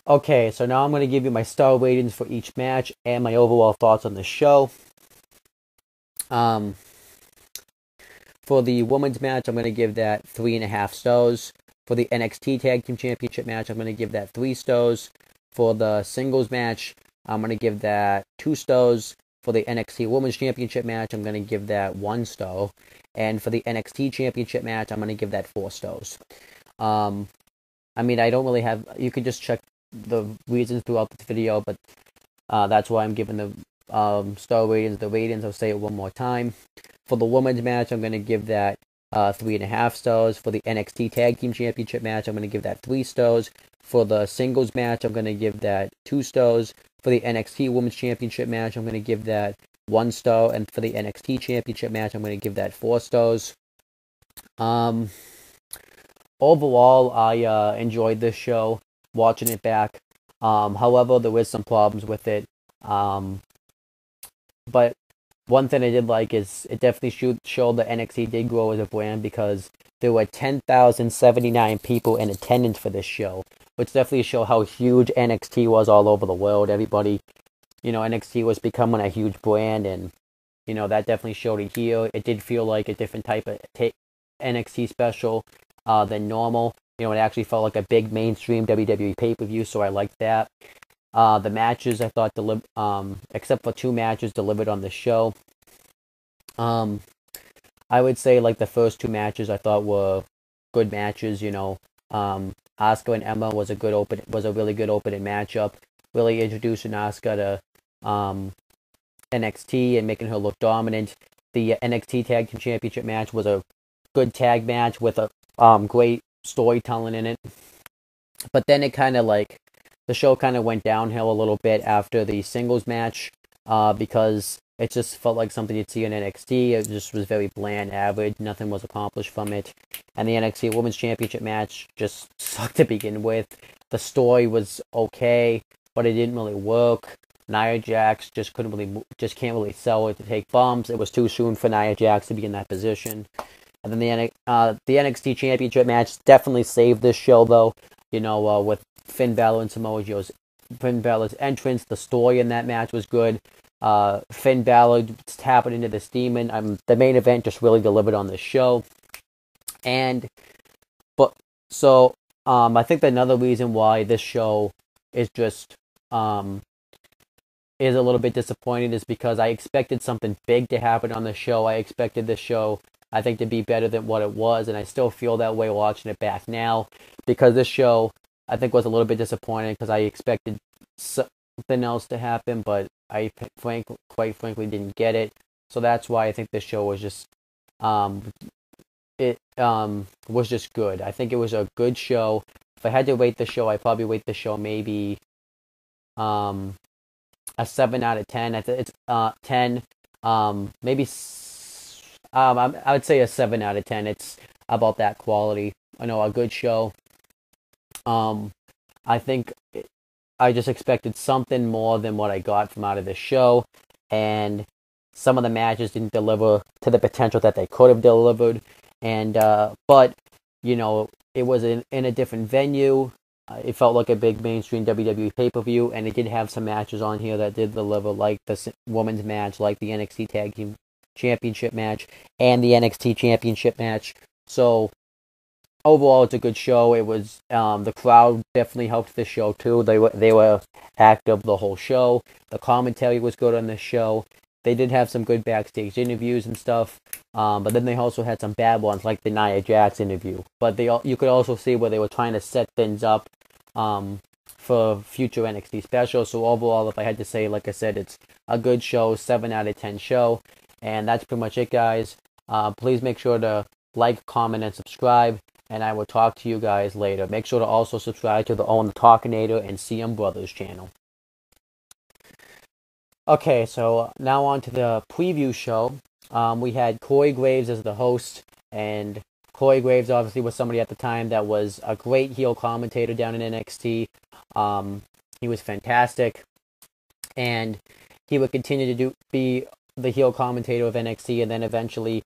Okay, so now I'm going to give you my star ratings for each match and my overall thoughts on the show. Um, for the women's match, I'm going to give that 3.5 stars. For the NXT Tag Team Championship match, I'm going to give that 3 stars. For the singles match, I'm going to give that 2 stars. For the NXT Women's Championship match, I'm going to give that 1 star. And for the NXT Championship match, I'm going to give that 4 stars. Um, I mean, I don't really have. You could just check the reasons throughout the video, but that's why I'm giving the star ratings. The ratings, I'll say it one more time. For the women's match, I'm going to give that 3.5 stars. For the NXT Tag Team Championship match, I'm going to give that 3 stars. For the singles match, I'm going to give that 2 stars. For the NXT Women's Championship match, I'm going to give that 1 star. And for the NXT Championship match, I'm going to give that 4 stars. Um, Overall, I enjoyed this show, watching it back. However, there was some problems with it. But one thing I did like is it definitely showed that NXT did grow as a brand because there were 10,079 people in attendance for this show, which definitely showed how huge NXT was all over the world. Everybody, NXT was becoming a huge brand, and that definitely showed it here. It did feel like a different type of NXT special than normal. It actually felt like a big mainstream WWE pay-per-view, so I liked that. The matches I thought except for 2 matches delivered on the show. I would say like the first 2 matches I thought were good matches. Asuka and Emma was a really good opening matchup. Really introducing Asuka to NXT and making her look dominant. The NXT Tag Team Championship match was a good tag match with a great storytelling in it. But then the show kind of went downhill a little bit after the singles match because it just felt like something you'd see in NXT. It just was very bland, average. Nothing was accomplished from it. And the NXT Women's Championship match just sucked to begin with. The story was okay, but it didn't really work. Nia Jax just can't really sell it to take bumps. It was too soon for Nia Jax to be in that position. And then the NXT Championship match definitely saved this show, though. With Finn Balor and Samoa Joe's Finn Balor's entrance, the story in that match was good. Finn Balor tapping into this demon. The main event just really delivered on this show. I think that another reason why this show is just is a little bit disappointing is because I expected something big to happen on the show. I expected this show, I think, to be better than what it was, and I still feel that way watching it back now because this show, I think, was a little bit disappointing because I expected something else to happen, but I quite frankly didn't get it. So that's why I think this show was just was just good. I think it was a good show. If I had to rate the show, I'd probably rate the show maybe a 7 out of 10. It's 10. Maybe I would say a 7 out of 10. It's about that quality. I know, a good show. I think I just expected something more than what I got from out of this show, and some of the matches didn't deliver to the potential that they could have delivered. But it was in a different venue. It felt like a big mainstream WWE pay-per-view, and it did have some matches on here that did deliver, like the women's match, like the NXT Tag Team Championship match, and the NXT Championship match. So overall, it's a good show. It was the crowd definitely helped this show too. They were active the whole show. The commentary was good on this show. They did have some good backstage interviews and stuff, but then they also had some bad ones, like the Nia Jax interview. But you could also see where they were trying to set things up for future NXT specials. So overall, if I had to say, like I said, it's a good show, 7 out of 10 show. And that's pretty much it, guys. Please make sure to like, comment, and subscribe. And I will talk to you guys later. Make sure to also subscribe to the Owen the Talkinator and CM Brothers channel. Okay, so now on to the preview show. We had Corey Graves as the host, and Corey Graves obviously was somebody at the time that was a great heel commentator down in NXT. He was fantastic, and he would continue to be the heel commentator of NXT, and then eventually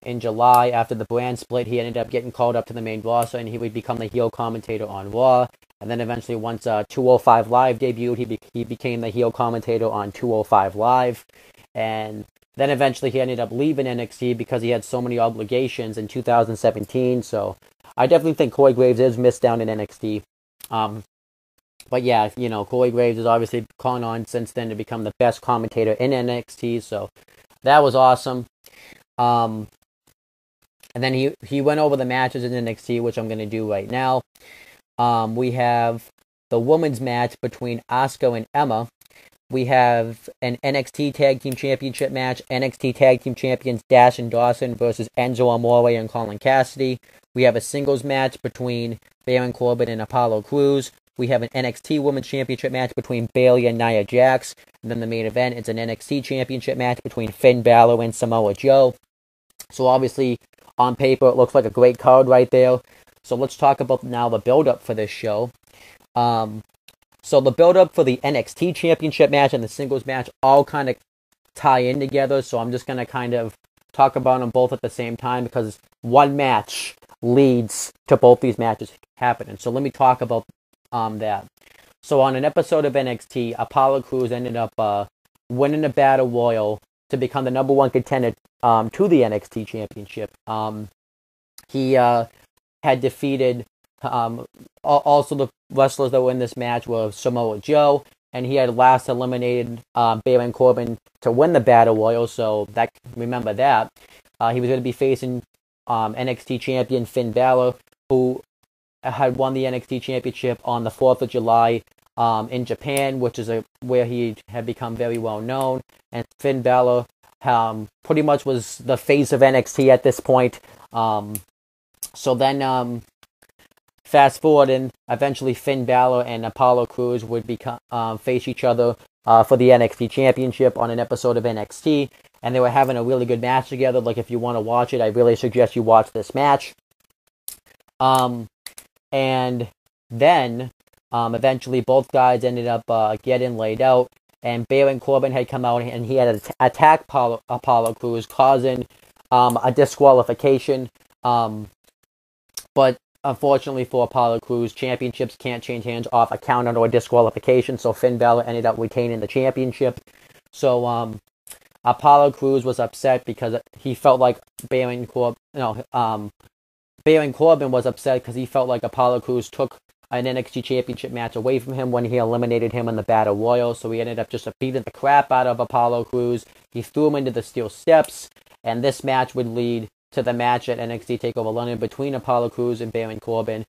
in July, after the brand split, he ended up getting called up to the main roster, and he would become the heel commentator on Raw. And then eventually, once 205 Live debuted, he became the heel commentator on 205 Live. And then eventually he ended up leaving NXT because he had so many obligations in 2017. So I definitely think Corey Graves is missed down in NXT. But yeah, Corey Graves has obviously gone on since then to become the best commentator in NXT. So that was awesome. And then he went over the matches in NXT, which I'm going to do right now. We have the women's match between Asuka and Emma. We have an NXT Tag Team Championship match. NXT Tag Team Champions Dash and Dawson versus Enzo Amore and Colin Cassidy. We have a singles match between Baron Corbin and Apollo Crews. We have an NXT Women's Championship match between Bayley and Nia Jax. And then the main event is an NXT Championship match between Finn Balor and Samoa Joe. So obviously, on paper, it looks like a great card right there. So let's talk about now the build-up for this show. So the build-up for the NXT Championship match and the singles match all kind of tie in together. So I'm just going to kind of talk about them both at the same time because one match leads to both these matches happening. So let me talk about that. So on an episode of NXT, Apollo Crews ended up winning a battle royal to become the number one contender to the NXT Championship. He had defeated also the wrestlers that were in this match were Samoa Joe, and he had last eliminated Baron Corbin to win the battle royal. So remember that he was going to be facing NXT champion Finn Balor, who had won the NXT Championship on the 4th of July in Japan, which is where he had become very well known. And Finn Balor pretty much was the face of NXT at this point. So then, fast forward, and eventually Finn Balor and Apollo Crews would face each other for the NXT Championship on an episode of NXT, and they were having a really good match together. Like, if you want to watch it, I really suggest you watch this match. And then, eventually, both guys ended up getting laid out, and Baron Corbin had come out and he had attacked Apollo Crews, causing a disqualification. But unfortunately for Apollo Crews, championships can't change hands off a count out or disqualification, so Finn Balor ended up retaining the championship. So Apollo Crews was upset because he felt like Baron Corbin was upset because he felt like Apollo Crews took an NXT Championship match away from him when he eliminated him in the Battle Royal, so he ended up just beating the crap out of Apollo Crews. He threw him into the steel steps, and this match would lead to the match at NXT TakeOver London between Apollo Crews and Baron Corbin.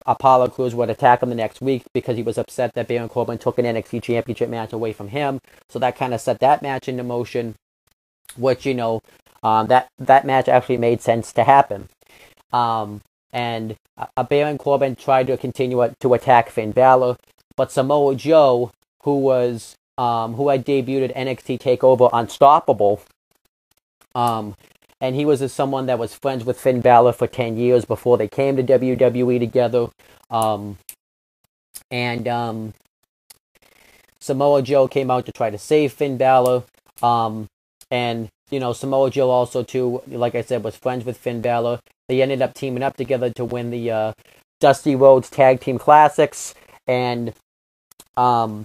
Apollo Crews would attack him the next week because he was upset that Baron Corbin took an NXT Championship match away from him, so that kind of set that match into motion, which, that match actually made sense to happen. And Baron Corbin tried to continue to attack Finn Balor, but Samoa Joe, who had debuted at NXT TakeOver Unstoppable, and he was someone that was friends with Finn Balor for 10 years before they came to WWE together, and Samoa Joe came out to try to save Finn Balor, and Samoa Joe also, too, like I said, was friends with Finn Balor. They ended up teaming up together to win the Dusty Rhodes Tag Team Classics, and Samoa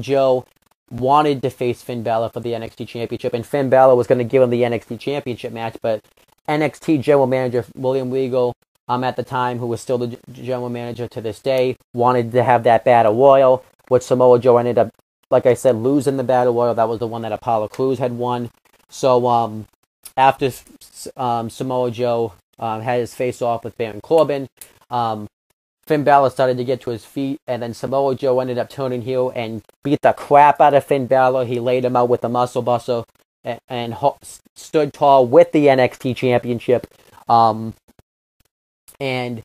Joe wanted to face Finn Balor for the NXT Championship, and Finn Balor was going to give him the NXT Championship match, but NXT General Manager William Regal, at the time, who was still the General Manager to this day, wanted to have that Battle Royal, which Samoa Joe ended up, like I said, losing the Battle Royal. That was the one that Apollo Crews had won. So, after Samoa Joe had his face-off with Baron Corbin, Finn Balor started to get to his feet, and then Samoa Joe ended up turning heel and beat the crap out of Finn Balor. He laid him out with the muscle buster and stood tall with the NXT Championship. And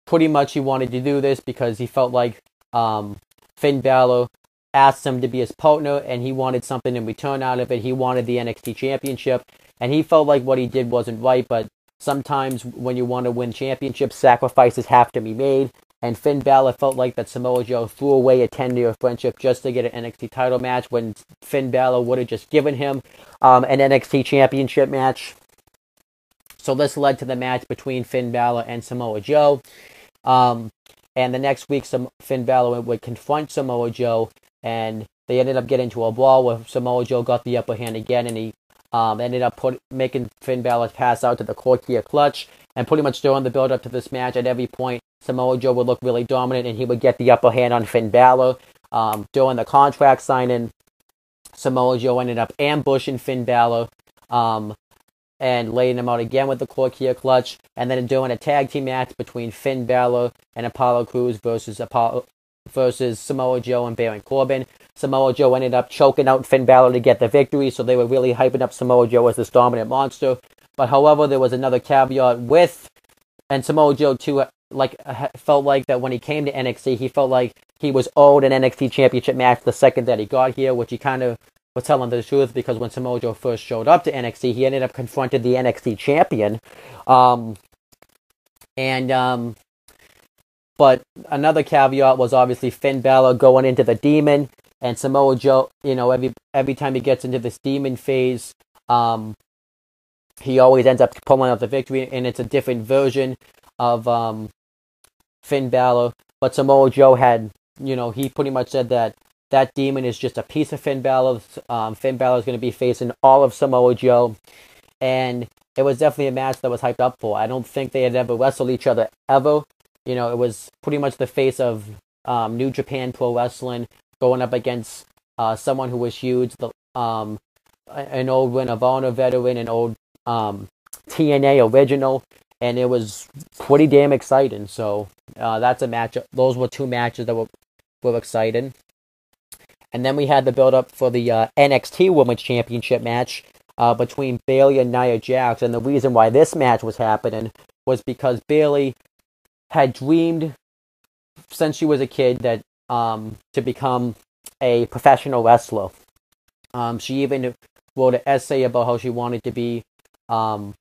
pretty much he wanted to do this because he felt like Finn Balor asked him to be his partner, and he wanted something in return out of it. He wanted the NXT Championship, and he felt like what he did wasn't right, but sometimes when you want to win championships, sacrifices have to be made, and Finn Balor felt like that Samoa Joe threw away a 10-year friendship just to get an NXT title match when Finn Balor would have just given him an NXT Championship match. So this led to the match between Finn Balor and Samoa Joe. And and the next week Finn Balor would confront Samoa Joe, and they ended up getting into a brawl where Samoa Joe got the upper hand again, and he ended up making Finn Balor pass out to the Corkia clutch, and pretty much during the build-up to this match, at every point, Samoa Joe would look really dominant, and he would get the upper hand on Finn Balor. During the contract signing, Samoa Joe ended up ambushing Finn Balor, and laying him out again with the Corkia clutch, and then doing a tag team match between Finn Balor and Apollo Crews versus Samoa Joe and Baron Corbin. Samoa Joe ended up choking out Finn Balor to get the victory, so they were really hyping up Samoa Joe as this dominant monster. But however, there was another caveat and Samoa Joe too, felt like that when he came to NXT, he felt like he was owed an NXT championship match the second that he got here, which he kind of was telling the truth, because when Samoa Joe first showed up to NXT, he ended up confronted the NXT champion. But another caveat was obviously Finn Balor going into the Demon, and Samoa Joe, every time he gets into this Demon phase, he always ends up pulling out the victory, and it's a different version of Finn Balor. But Samoa Joe had, he pretty much said that Demon is just a piece of Finn Balor. Finn Balor is going to be facing all of Samoa Joe, and it was definitely a match that was hyped up for. I don't think they had ever wrestled each other ever. It was pretty much the face of New Japan Pro Wrestling going up against someone who was huge, an old Ring of Honor veteran, an old TNA original, and it was pretty damn exciting. So that's a match. Those were two matches that were exciting. And then we had the build-up for the NXT Women's Championship match between Bayley and Nia Jax. And the reason why this match was happening was because Bayley had dreamed since she was a kid that to become a professional wrestler. She even wrote an essay about how she wanted to be a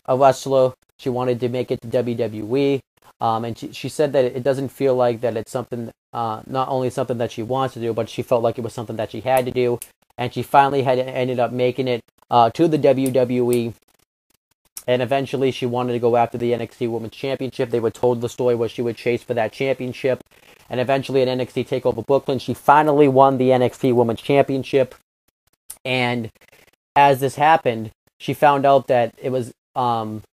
wrestler. She wanted to make it to WWE. And she said that it doesn't feel like that it's something, not only something that she wants to do, but she felt like it was something that she had to do. And she finally had ended up making it to the WWE. And eventually she wanted to go after the NXT Women's Championship. They were told the story where she would chase for that championship. And eventually at NXT TakeOver Brooklyn, she finally won the NXT Women's Championship. And as this happened, she found out that it was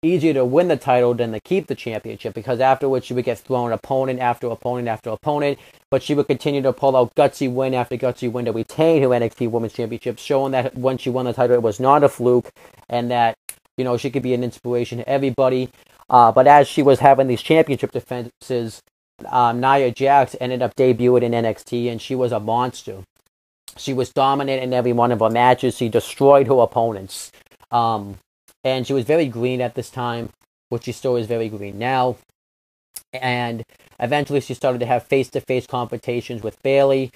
easier to win the title than to keep the championship, because afterwards she would get thrown opponent after opponent after opponent, but she would continue to pull out gutsy win after gutsy win to retain her NXT Women's Championship, showing that when she won the title, it was not a fluke, and that, she could be an inspiration to everybody. But as she was having these championship defenses, Nia Jax ended up debuting in NXT, and she was a monster. She was dominant in every one of her matches. She destroyed her opponents. And she was very green at this time, which she still is very green now. And eventually she started to have face-to-face confrontations with Bayley.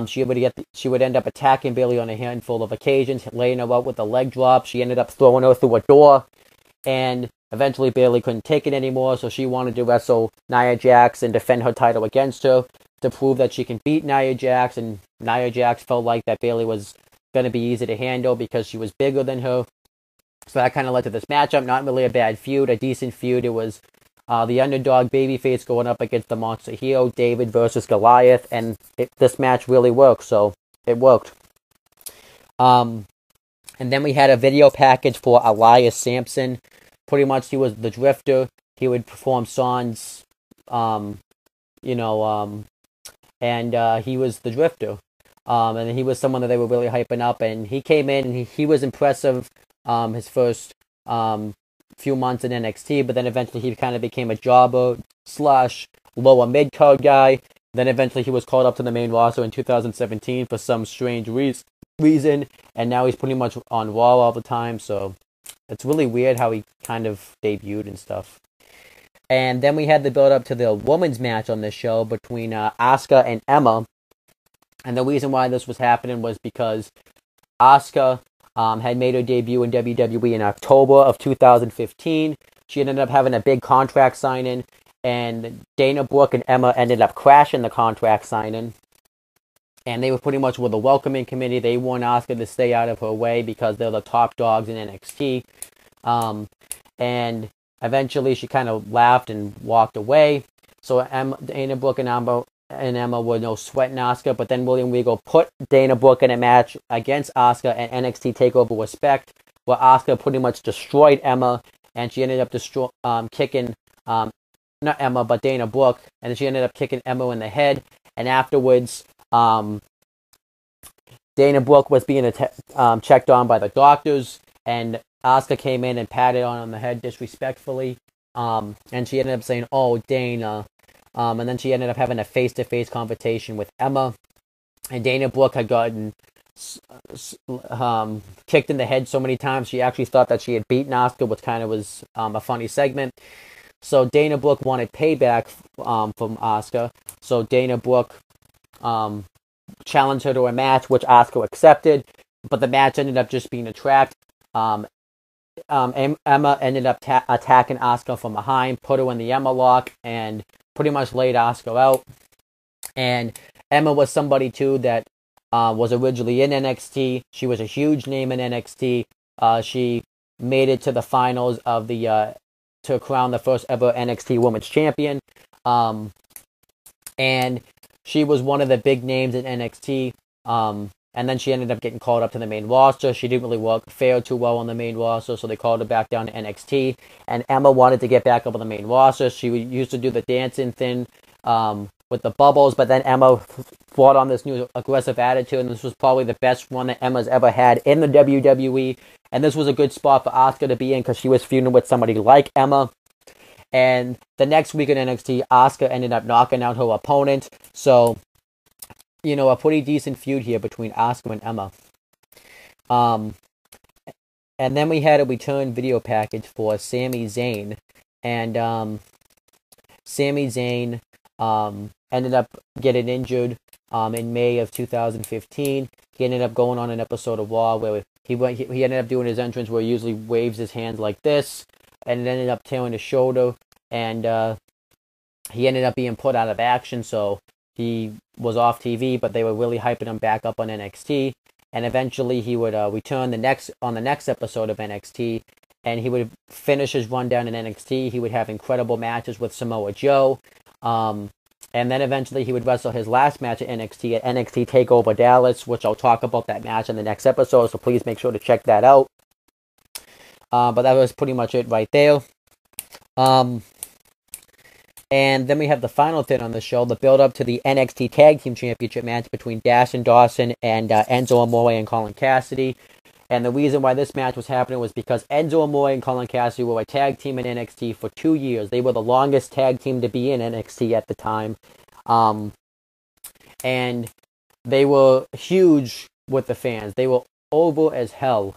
She would end up attacking Bayley on a handful of occasions, laying her out with a leg drop. She ended up throwing her through a door. And eventually Bayley couldn't take it anymore, so she wanted to wrestle Nia Jax and defend her title against her to prove that she can beat Nia Jax. And Nia Jax felt like that Bayley was going to be easy to handle because she was bigger than her. So that kind of led to this matchup. Not really a bad feud, a decent feud. It was the underdog babyface going up against the monster heel, David versus Goliath, and this match really worked, so it worked. And then we had a video package for Elias Sampson. Pretty much he was the Drifter. He would perform songs, and he was the Drifter. And he was someone that they were really hyping up, and he came in and he was impressive his first few months in NXT, but then eventually he kind of became a jobber / lower mid-card guy. Then eventually he was called up to the main roster in 2017 for some strange reason, and now he's pretty much on Raw all the time, so it's really weird how he kind of debuted and stuff. And then we had the build-up to the women's match on this show between Asuka and Emma. And the reason why this was happening was because Asuka had made her debut in WWE in October of 2015. She ended up having a big contract signing, and Dana Brooke and Emma ended up crashing the contract signing. And they were pretty much with the welcoming committee. They want Asuka to stay out of her way because they're the top dogs in NXT. And eventually she kind of laughed and walked away. So Dana Brooke and Emma were no sweating Asuka, but then William Regal put Dana Brooke in a match against Asuka at NXT TakeOver Respect, where Asuka pretty much destroyed Emma, and she ended up kicking not Emma but Dana Brooke, and then she ended up kicking Emma in the head. And afterwards, Dana Brooke was being checked on by the doctors, and Asuka came in and patted on the head disrespectfully, and she ended up saying, "Oh, Dana." And then she ended up having a face-to-face confrontation with Emma. And Dana Brooke had gotten kicked in the head so many times, she actually thought that she had beaten Asuka, which kind of was a funny segment. So Dana Brooke wanted payback from Asuka. So Dana Brooke challenged her to a match, which Asuka accepted. But the match ended up just being a trap. Emma ended up attacking Asuka from behind, put her in the Emma lock, and pretty much laid Asuka out. And Emma was somebody too that was originally in NXT. She was a huge name in NXT. She made it to the finals of the to crown the first ever NXT Women's Champion. And she was one of the big names in NXT. And then she ended up getting called up to the main roster. She didn't really fare too well on the main roster, so they called her back down to NXT. And Emma wanted to get back up on the main roster. She used to do the dancing thing with the bubbles, but then Emma brought on this new aggressive attitude, and this was probably the best one that Emma's ever had in the WWE. And this was a good spot for Asuka to be in because she was feuding with somebody like Emma. And the next week in NXT, Asuka ended up knocking out her opponent. So, you know, a pretty decent feud here between Asuka and Emma. And then we had a return video package for Sami Zayn. And Sami Zayn ended up getting injured in May of 2015. He ended up going on an episode of Raw where he ended up doing his entrance where he usually waves his hands like this, and it ended up tearing his shoulder, and he ended up being put out of action, so he was off TV, but they were really hyping him back up on NXT, and eventually he would return on the next episode of NXT, and he would finish his run down in NXT. He would have incredible matches with Samoa Joe, and then eventually he would wrestle his last match at NXT TakeOver Dallas, which I'll talk about that match in the next episode, so please make sure to check that out. But that was pretty much it right there. And then we have the final thing on the show, the build-up to the NXT Tag Team Championship match between Dash and Dawson and Enzo Amore and Colin Cassidy. And the reason why this match was happening was because Enzo Amore and Colin Cassidy were a tag team in NXT for 2 years. They were the longest tag team to be in NXT at the time. And they were huge with the fans. They were over as hell.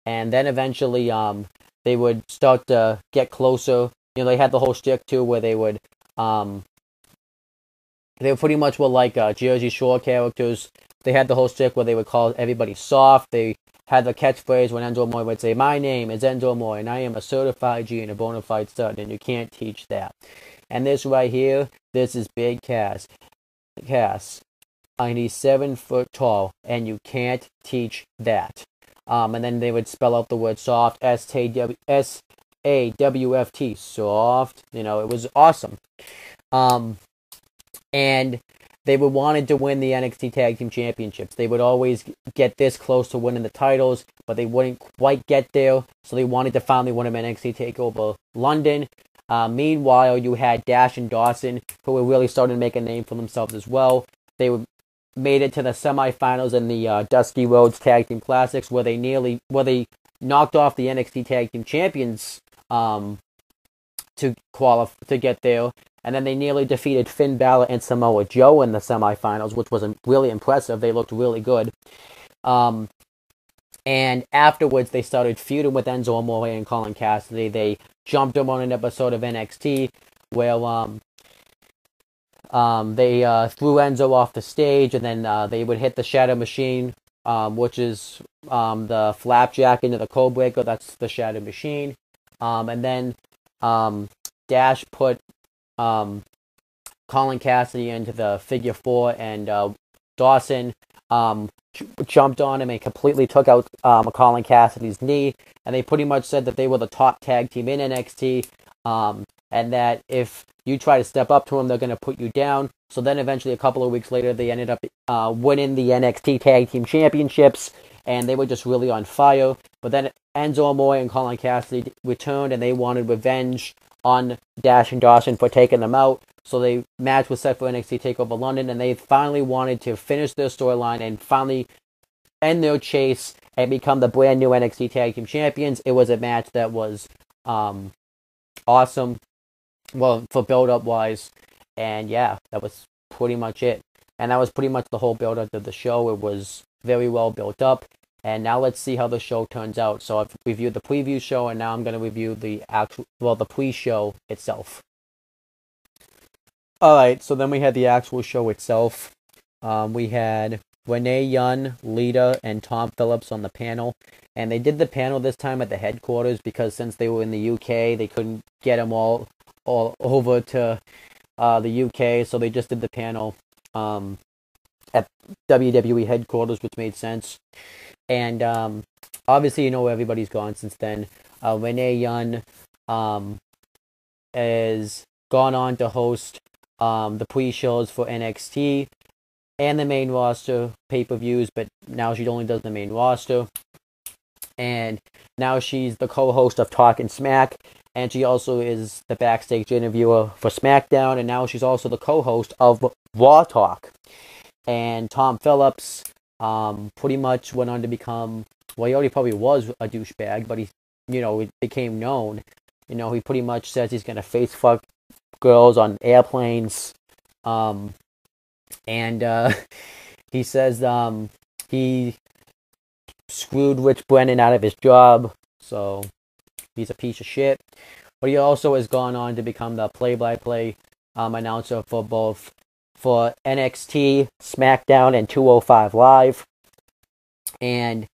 And then eventually they would start to get closer. You know, they had the whole shtick too where they would they pretty much were like Jersey Shore characters. They had the whole shtick where they would call everybody soft. They had the catchphrase when Enzo Amore would say, "My name is Enzo Amore, and I am a certified G and a bona fide stud, and you can't teach that." And this right here, this is Big Cass. And he's 7 foot tall, and you can't teach that. And then they would spell out the word soft, SAWFT, soft. You know, it was awesome. And they would wanted to win the NXT Tag Team Championships. They would always get this close to winning the titles, but they wouldn't quite get there. So they wanted to finally win them NXT TakeOver London. Meanwhile, you had Dash and Dawson, who were really starting to make a name for themselves as well. They made it to the semifinals in the Dusty Rhodes Tag Team Classics, where they knocked off the NXT Tag Team Champions to get there. And then they nearly defeated Finn Balor and Samoa Joe in the semifinals, which was really impressive. They looked really good. And afterwards, they started feuding with Enzo Amore and Colin Cassidy. They jumped them on an episode of NXT where they threw Enzo off the stage, and then they would hit the Shadow Machine, which is the flapjack into the code breaker. That's the Shadow Machine. And then Dash put Colin Cassidy into the figure 4, and Dawson jumped on him and completely took out Colin Cassidy's knee, and they pretty much said that they were the top tag team in NXT. and that if you try to step up to them, they're going to put you down. So then eventually, a couple of weeks later, they ended up winning the NXT Tag Team Championships, and they were just really on fire. But then Enzo Amore and Colin Cassidy returned, and they wanted revenge on Dash and Dawson for taking them out. So they match was set for NXT TakeOver London, and they finally wanted to finish their storyline and finally end their chase and become the brand new NXT Tag Team Champions. It was a match that was awesome, well, for build-up wise, and yeah, that was pretty much it. And that was pretty much the whole build-up of the show. It was very well built up, and now let's see how the show turns out. So I've reviewed the preview show, and now I'm going to review the the pre-show itself. Alright, so then we had the actual show itself. We had Renee Young, Lita, and Tom Phillips on the panel. And they did the panel this time at the headquarters because since they were in the UK, they couldn't get them all over to the UK. So they just did the panel at WWE headquarters, which made sense. And obviously, you know, everybody's gone since then. Renee Young has gone on to host the pre-shows for NXT and the main roster pay-per-views, but now she only does the main roster. And now she's the co-host of Talkin' Smack, and she also is the backstage interviewer for SmackDown, and now she's also the co-host of Raw Talk. And Tom Phillips pretty much went on to become, well, he already probably was a douchebag, but he, you know, became known. You know, he pretty much says he's going to face fuck girls on airplanes. And he says he screwed Rich Brennan out of his job, so he's a piece of shit. But he also has gone on to become the play-by-play announcer for both for NXT, SmackDown, and 205 Live. And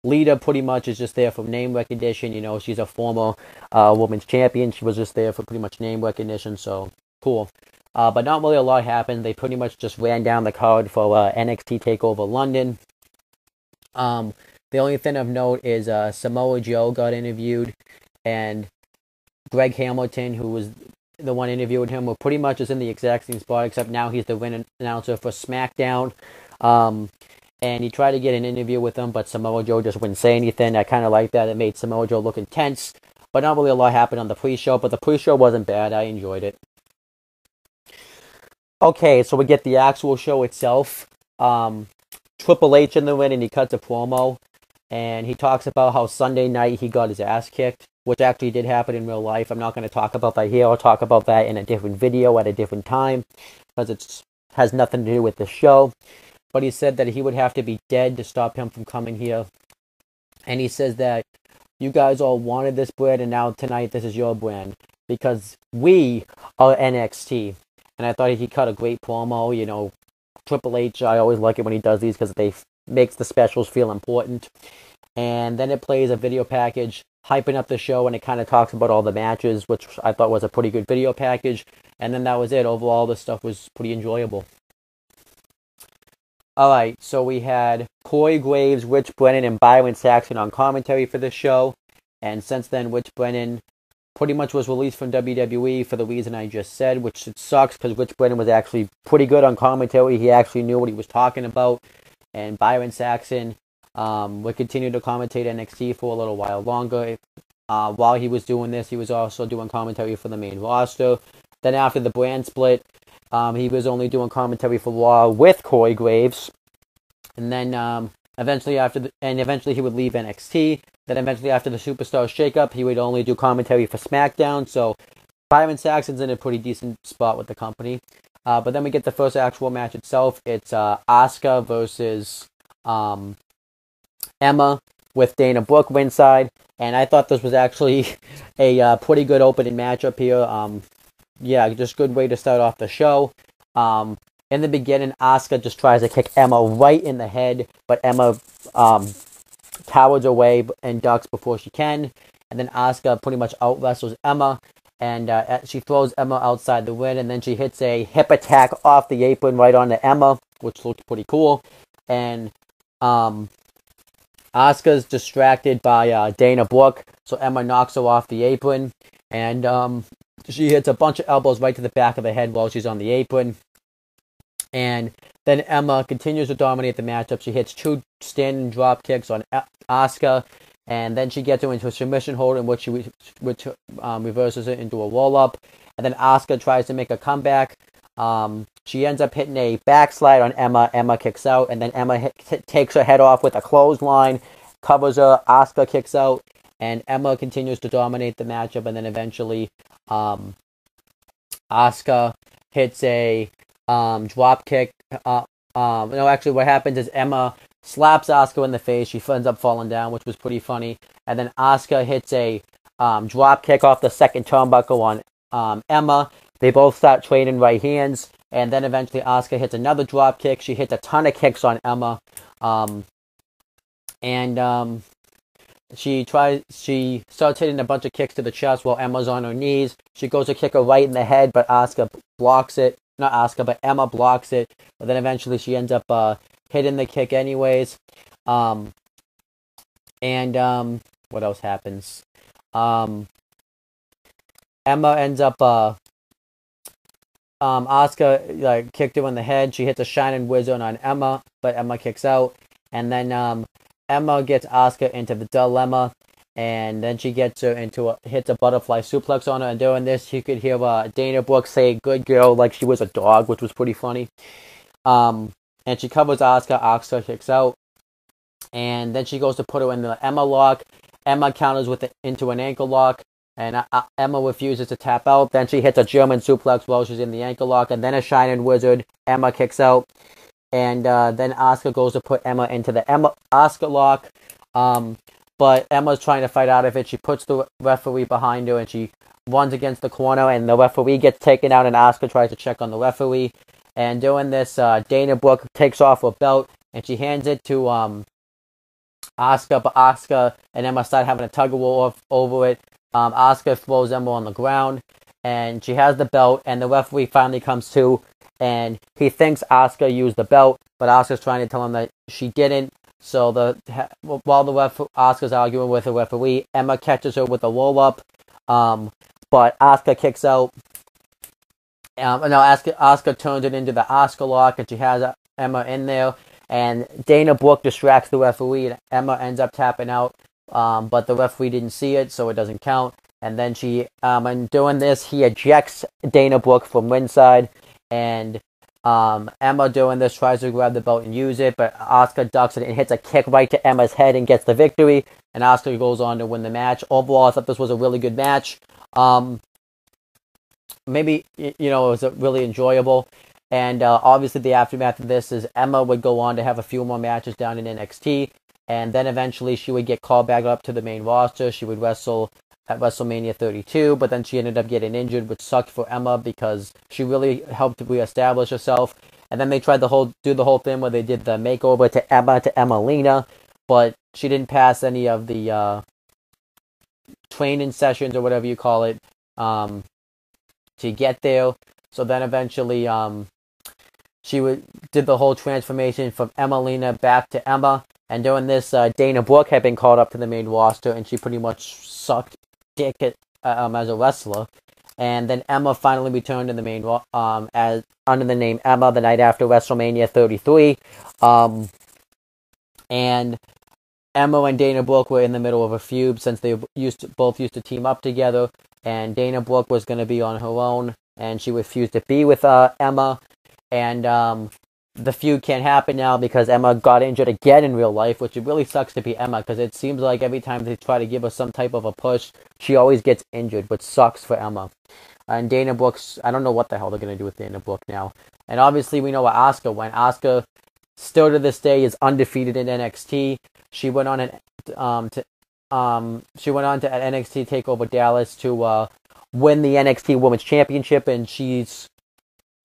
Lita pretty much is just there for name recognition. You know, she's a former women's champion. She was just there for pretty much name recognition, so cool. But not really a lot happened. They pretty much just ran down the card for NXT TakeOver London. The only thing of note is Samoa Joe got interviewed, and Greg Hamilton, who was the one interviewing him, were pretty much is in the exact same spot, except now he's the ring announcer for SmackDown. And he tried to get an interview with him, but Samoa Joe just wouldn't say anything. I kind of like that. It made Samoa Joe look intense, but not really a lot happened on the pre-show, but the pre-show wasn't bad. I enjoyed it. Okay, so we get the actual show itself. Triple H in the ring, and he cuts a promo, and he talks about how Sunday night he got his ass kicked, which actually did happen in real life. I'm not going to talk about that here. I'll talk about that in a different video at a different time, because it has nothing to do with the show. But he said that he would have to be dead to stop him from coming here. And he says that you guys all wanted this brand, and now tonight this is your brand, because we are NXT. And I thought he cut a great promo. You know, Triple H, I always like it when he does these because they makes the specials feel important. And then it plays a video package hyping up the show, and it kind of talks about all the matches, which I thought was a pretty good video package. And then that was it. Overall, the stuff was pretty enjoyable. Alright, so we had Corey Graves, Rich Brennan, and Byron Saxton on commentary for this show. And since then, Rich Brennan pretty much was released from WWE for the reason I just said, which it sucks because Rich Brennan was actually pretty good on commentary. He actually knew what he was talking about. And Byron Saxton would continue to commentate NXT for a little while longer. While he was doing this, he was also doing commentary for the main roster. Then after the brand split, he was only doing commentary for Raw with Corey Graves. And then eventually he would leave NXT. Then eventually after the Superstar shakeup, he would only do commentary for SmackDown. So Byron Saxton's in a pretty decent spot with the company. But then we get the first actual match itself. It's Asuka versus Emma with Dana Brooke ringside. And I thought this was actually a pretty good opening matchup here. Yeah, just good way to start off the show. In the beginning, Asuka just tries to kick Emma right in the head, but Emma towers away and ducks before she can. And then Asuka pretty much out-wrestles Emma, and she throws Emma outside the ring, and then she hits a hip attack off the apron right onto Emma, which looked pretty cool. And Asuka's distracted by Dana Brooke, so Emma knocks her off the apron. and she hits a bunch of elbows right to the back of the head while she's on the apron. And then Emma continues to dominate the matchup. She hits 2 standing drop kicks on Asuka, and then she gets her into a submission hold in which she reverses it into a roll-up. And then Asuka tries to make a comeback. She ends up hitting a backslide on Emma. Emma kicks out, and then Emma takes her head off with a clothesline, covers her. Asuka kicks out, and Emma continues to dominate the matchup. And then eventually, Asuka hits a drop kick. No, actually, what happens is Emma slaps Asuka in the face. She ends up falling down, which was pretty funny. And then Asuka hits a drop kick off the second turnbuckle on Emma. They both start trading right hands, and then eventually Asuka hits another drop kick. She hits a ton of kicks on Emma, she starts hitting a bunch of kicks to the chest while Emma's on her knees. She goes to kick her right in the head, but Asuka blocks it. Not Asuka, but Emma blocks it. But then eventually she ends up hitting the kick anyways. What else happens? Emma ends up Asuka kicked her in the head. She hits a Shining Wizard on Emma, but Emma kicks out. And then Emma gets Asuka into the dilemma, and then she gets her hits a butterfly suplex on her. And during this, you could hear Dana Brooke say "good girl" like she was a dog, which was pretty funny. And she covers Asuka. Asuka kicks out, and then she goes to put her in the Emma lock. Emma counters into an ankle lock, and Emma refuses to tap out. Then she hits a German suplex while she's in the ankle lock, and then a Shining Wizard. Emma kicks out, and then Asuka goes to put Emma into the Asuka lock. But Emma's trying to fight out of it. She puts the referee behind her, and she runs against the corner, and the referee gets taken out, and Asuka tries to check on the referee. And doing this, Dana Brooke takes off her belt, and she hands it to Asuka, but Asuka and Emma start having a tug-of-war over it. Asuka throws Emma on the ground, and she has the belt, and the referee finally comes to, and he thinks Asuka used the belt, but Asuka's trying to tell him that she didn't. So while Asuka's arguing with the referee, Emma catches her with a roll-up, but Asuka kicks out. Asuka turns it into the Asuka lock, and she has Emma in there, and Dana Brooke distracts the referee, and Emma ends up tapping out, but the referee didn't see it, so it doesn't count. And then in doing this, he ejects Dana Brooke from ringside, and Emma doing this tries to grab the belt and use it, but Asuka ducks it and hits a kick right to Emma's head and gets the victory, and Asuka goes on to win the match. Overall, I thought this was a really good match. Maybe, it was really enjoyable. And obviously the aftermath of this is Emma would go on to have a few more matches down in NXT, and then eventually she would get called back up to the main roster. She would wrestle at WrestleMania 32, but then she ended up getting injured, which sucked for Emma because she really helped reestablish herself. And then they tried to do the whole thing where they did the makeover to Emmalina, but she didn't pass any of the training sessions or whatever you call it to get there. So then eventually she did the whole transformation from Emmalina back to Emma. And during this, Dana Brooke had been called up to the main roster, and she pretty much sucked dick as a wrestler. And then Emma finally returned to the main as under the name Emma the night after WrestleMania 33. And Emma and Dana Brooke were in the middle of a feud since they both used to team up together. And Dana Brooke was going to be on her own, and she refused to be with Emma. And the feud can't happen now because Emma got injured again in real life, which it really sucks to be Emma because it seems like every time they try to give her some type of a push, she always gets injured, which sucks for Emma. And Dana Brooke's, I don't know what the hell they're going to do with Dana Brooke now. And obviously we know where Asuka went. Asuka, still to this day, is undefeated in NXT. She went on to NXT TakeOver Dallas to win the NXT Women's Championship, and she's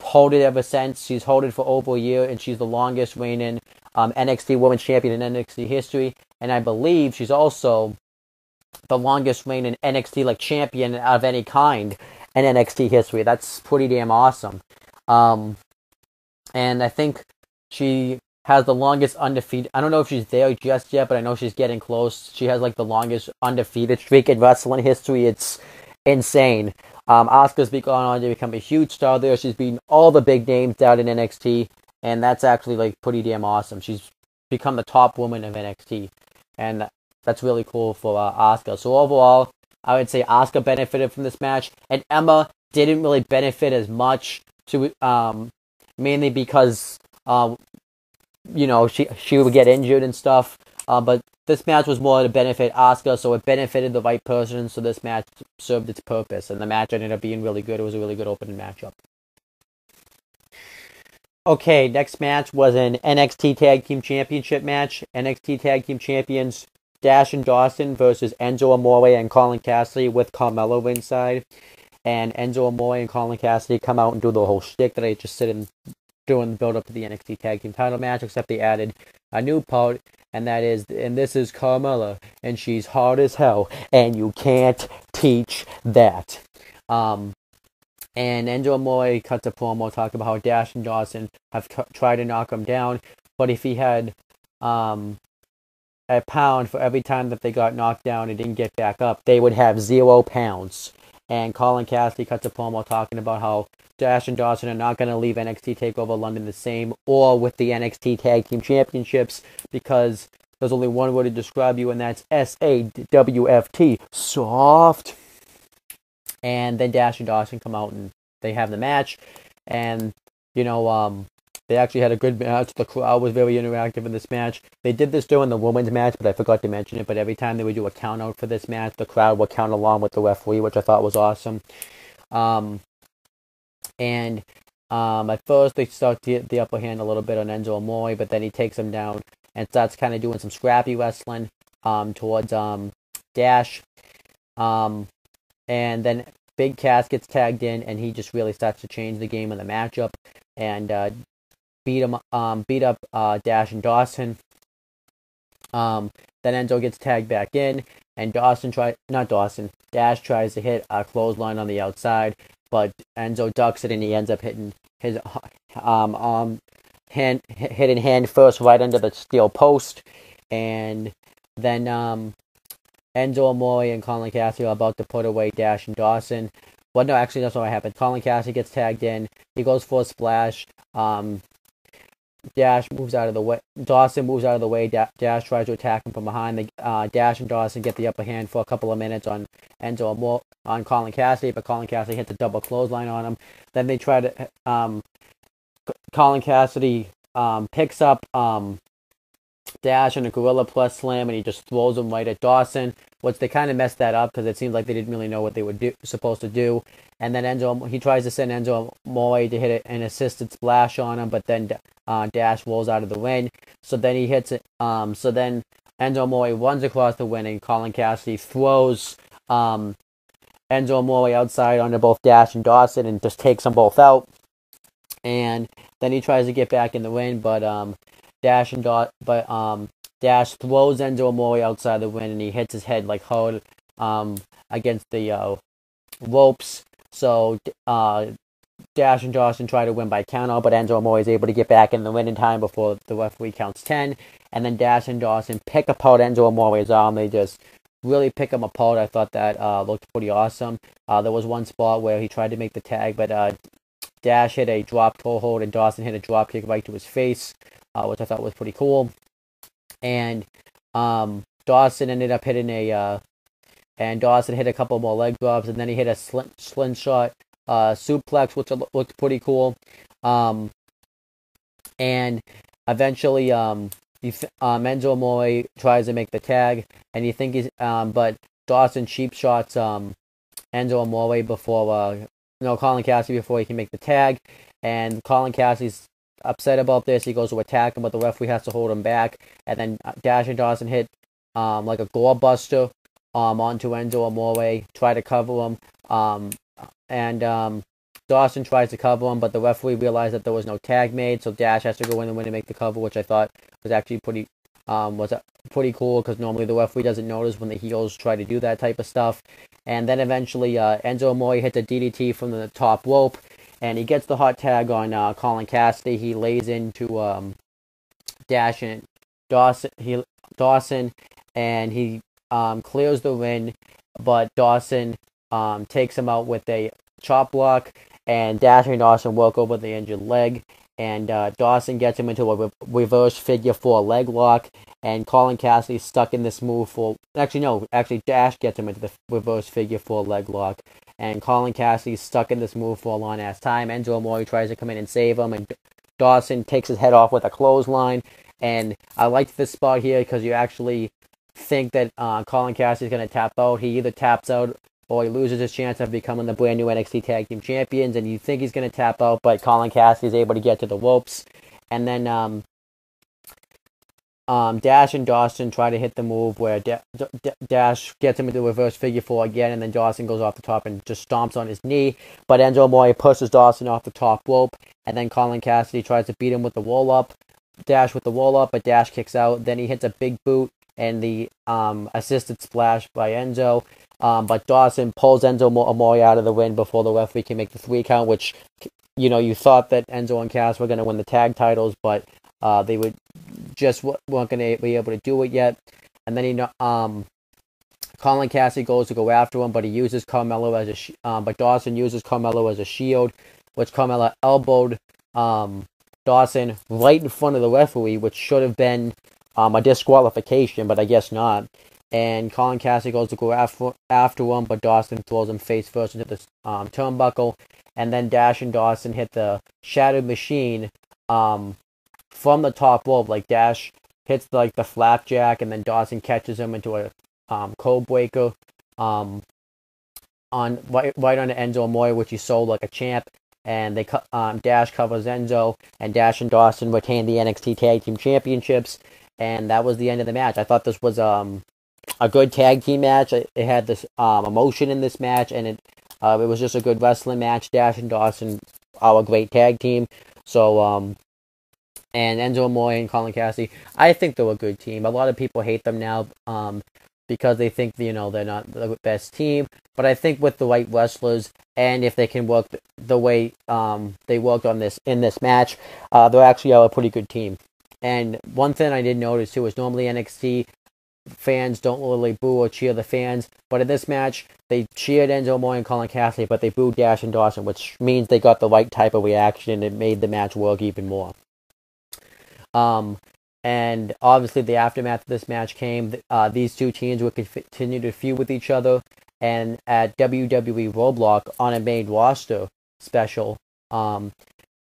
held it ever since. She's held it for over a year, and she's the longest reigning NXT Women's Champion in NXT history. And I believe she's also the longest reigning NXT champion of any kind in NXT history. That's pretty damn awesome. And I think she has the longest undefeated. I don't know if she's there just yet, but I know she's getting close. She has the longest undefeated streak in wrestling history. It's insane. Asuka's gone on to become a huge star there. She's beaten all the big names down in NXT, and that's actually like pretty damn awesome. She's become the top woman of NXT, and that's really cool for Asuka. So overall, I would say Asuka benefited from this match, and Emma didn't really benefit as much. To mainly because she would get injured and stuff. But this match was more to benefit Asuka, so it benefited the right person. So this match served its purpose, and the match ended up being really good. It was a really good opening matchup. Okay, next match was an NXT Tag Team Championship match. NXT Tag Team Champions Dash and Dawson versus Enzo Amore and Colin Cassidy with Carmelo ringside. And Enzo Amore and Colin Cassidy come out and do the whole shtick that I just said in doing the build up to the NXT Tag Team title match, except they added a new part, and this is Carmella, and she's hard as hell, and you can't teach that. And Enzo Amore cuts a promo talking about how Dash and Dawson have tried to knock him down, but if he had a pound for every time that they got knocked down and didn't get back up, they would have 0 pounds. And Colin Cassidy cuts a promo talking about how Dash and Dawson are not going to leave NXT TakeOver London the same or with the NXT Tag Team Championships because there's only one word to describe you, and that's SAWFT, soft. And then Dash and Dawson come out and they have the match, and they actually had a good match. The crowd was very interactive in this match. They did this during the women's match, but I forgot to mention it. But every time they would do a count out for this match, the crowd would count along with the referee, which I thought was awesome. At first they start to get the upper hand a little bit on Enzo Amore, but then he takes him down and starts kind of doing some scrappy wrestling towards Dash. And then Big Cass gets tagged in, and he just really starts to change the game of the matchup and beat up Dash and Dawson. Then Enzo gets tagged back in, and Dash tries to hit a clothesline on the outside, but Enzo ducks it, and he ends up hitting his hitting hand first right under the steel post, and then Enzo Amore and Colin Cassidy are about to put away Dash and Dawson. Well, no, actually, that's not what happened. Colin Cassidy gets tagged in. He goes for a splash. Dash moves out of the way. Dawson moves out of the way. Dash tries to attack him from behind. Dash and Dawson get the upper hand for a couple of minutes on Enzo Amore, on Colin Cassidy, but Colin Cassidy hits a double clothesline on him. Then they try to. Colin Cassidy picks up Dash in a Gorilla Plus slam, and he just throws him right at Dawson, which they kind of messed that up because it seems like they didn't really know what they were supposed to do. And then he tries to send Enzo Amore to hit an assisted splash on him, but then Dash rolls out of the ring. So then he hits it. So then Enzo Amore runs across the ring, and Colin Cassidy throws Enzo Amore outside onto both Dash and Dawson and just takes them both out. And then he tries to get back in the ring, but Dash throws Enzo Amore outside the ring, and he hits his head like hard against the ropes. So Dash and Dawson try to win by countout, but Enzo Amore is able to get back in the ring in time before the referee counts 10. And then Dash and Dawson pick apart Enzo Amore's arm. They just really pick him apart. I thought that looked pretty awesome. There was one spot where he tried to make the tag, but Dash hit a drop toe hold, and Dawson hit a drop kick right to his face, which I thought was pretty cool. And Dawson ended up hitting Dawson hit a couple more leg drops, and then he hit a slingshot suplex, which looked pretty cool. And eventually, Enzo Amore tries to make the tag, and you think but Dawson cheap shots Enzo Amore Colin Cassidy before he can make the tag, and Colin Cassidy's upset about this. He goes to attack him, but the referee has to hold him back, and then Dash and Dawson hit like a gore buster onto Enzo Amore, try to cover him, and Dawson tries to cover him, but the referee realized that there was no tag made, so Dash has to go in and win and make the cover, which I thought was actually pretty cool, because normally the referee doesn't notice when the heels try to do that type of stuff. And then eventually Enzo Amore hits a DDT from the top rope, and he gets the hot tag on Colin Cassidy. He lays into Dash and Dawson, and he clears the ring, but Dawson takes him out with a chop block, and Dashing and Dawson work over the injured leg, and Dawson gets him into a reverse figure 4 leg lock, and Colin Cassidy's stuck in this move for... Actually, Dash gets him into the reverse figure 4 leg lock, and Colin Cassidy's stuck in this move for a long ass time. Enzo Amore tries to come in and save him, and Dawson takes his head off with a clothesline. And I like this spot here because you actually think that Colin Cassidy's going to tap out. He either taps out or he loses his chance of becoming the brand new NXT Tag Team Champions, and you think he's going to tap out, but Colin Cassidy's able to get to the ropes. And then Dash and Dawson try to hit the move where Dash gets him into reverse figure 4 again, and then Dawson goes off the top and just stomps on his knee. But Enzo Amore pushes Dawson off the top rope, and then Colin Cassidy tries to beat him with the roll-up. Dash with the roll-up, but Dash kicks out. Then he hits a big boot and the assisted splash by Enzo. But Dawson pulls Enzo Amore out of the ring before the referee can make the 3 count, which, you thought that Enzo and Cass were going to win the tag titles, but they weren't going to be able to do it yet. And then Colin Cassidy goes to go after him, but he uses Carmelo but Dawson uses Carmelo as a shield, which Carmelo elbowed Dawson right in front of the referee, which should have been a disqualification, but I guess not. And Colin Cassidy goes to go after him, but Dawson throws him face first into the turnbuckle. And then Dash and Dawson hit the Shattered Machine from the top rope. Like, Dash hits the flapjack, and then Dawson catches him into a code breaker on right on Enzo Amore, which he sold like a champ. And Dash covers Enzo, and Dash and Dawson retain the NXT Tag Team Championships. And that was the end of the match. I thought this was a good tag team match. It had this emotion in this match, and it was just a good wrestling match. Dash and Dawson are a great tag team. So, and Enzo Amore and Colin Cassidy, I think they're a good team. A lot of people hate them now because they think, they're not the best team. But I think with the right wrestlers, and if they can work the way they worked in this match, they're actually a pretty good team. And one thing I did notice too is normally NXT fans don't really boo or cheer the fans, but in this match they cheered Enzo Amore and Colin Cassidy, but they booed Dash and Dawson, which means they got the right type of reaction, and it made the match work even more. And obviously the aftermath of this match came. These two teams would continue to feud with each other, and at WWE Roadblock on a main roster special,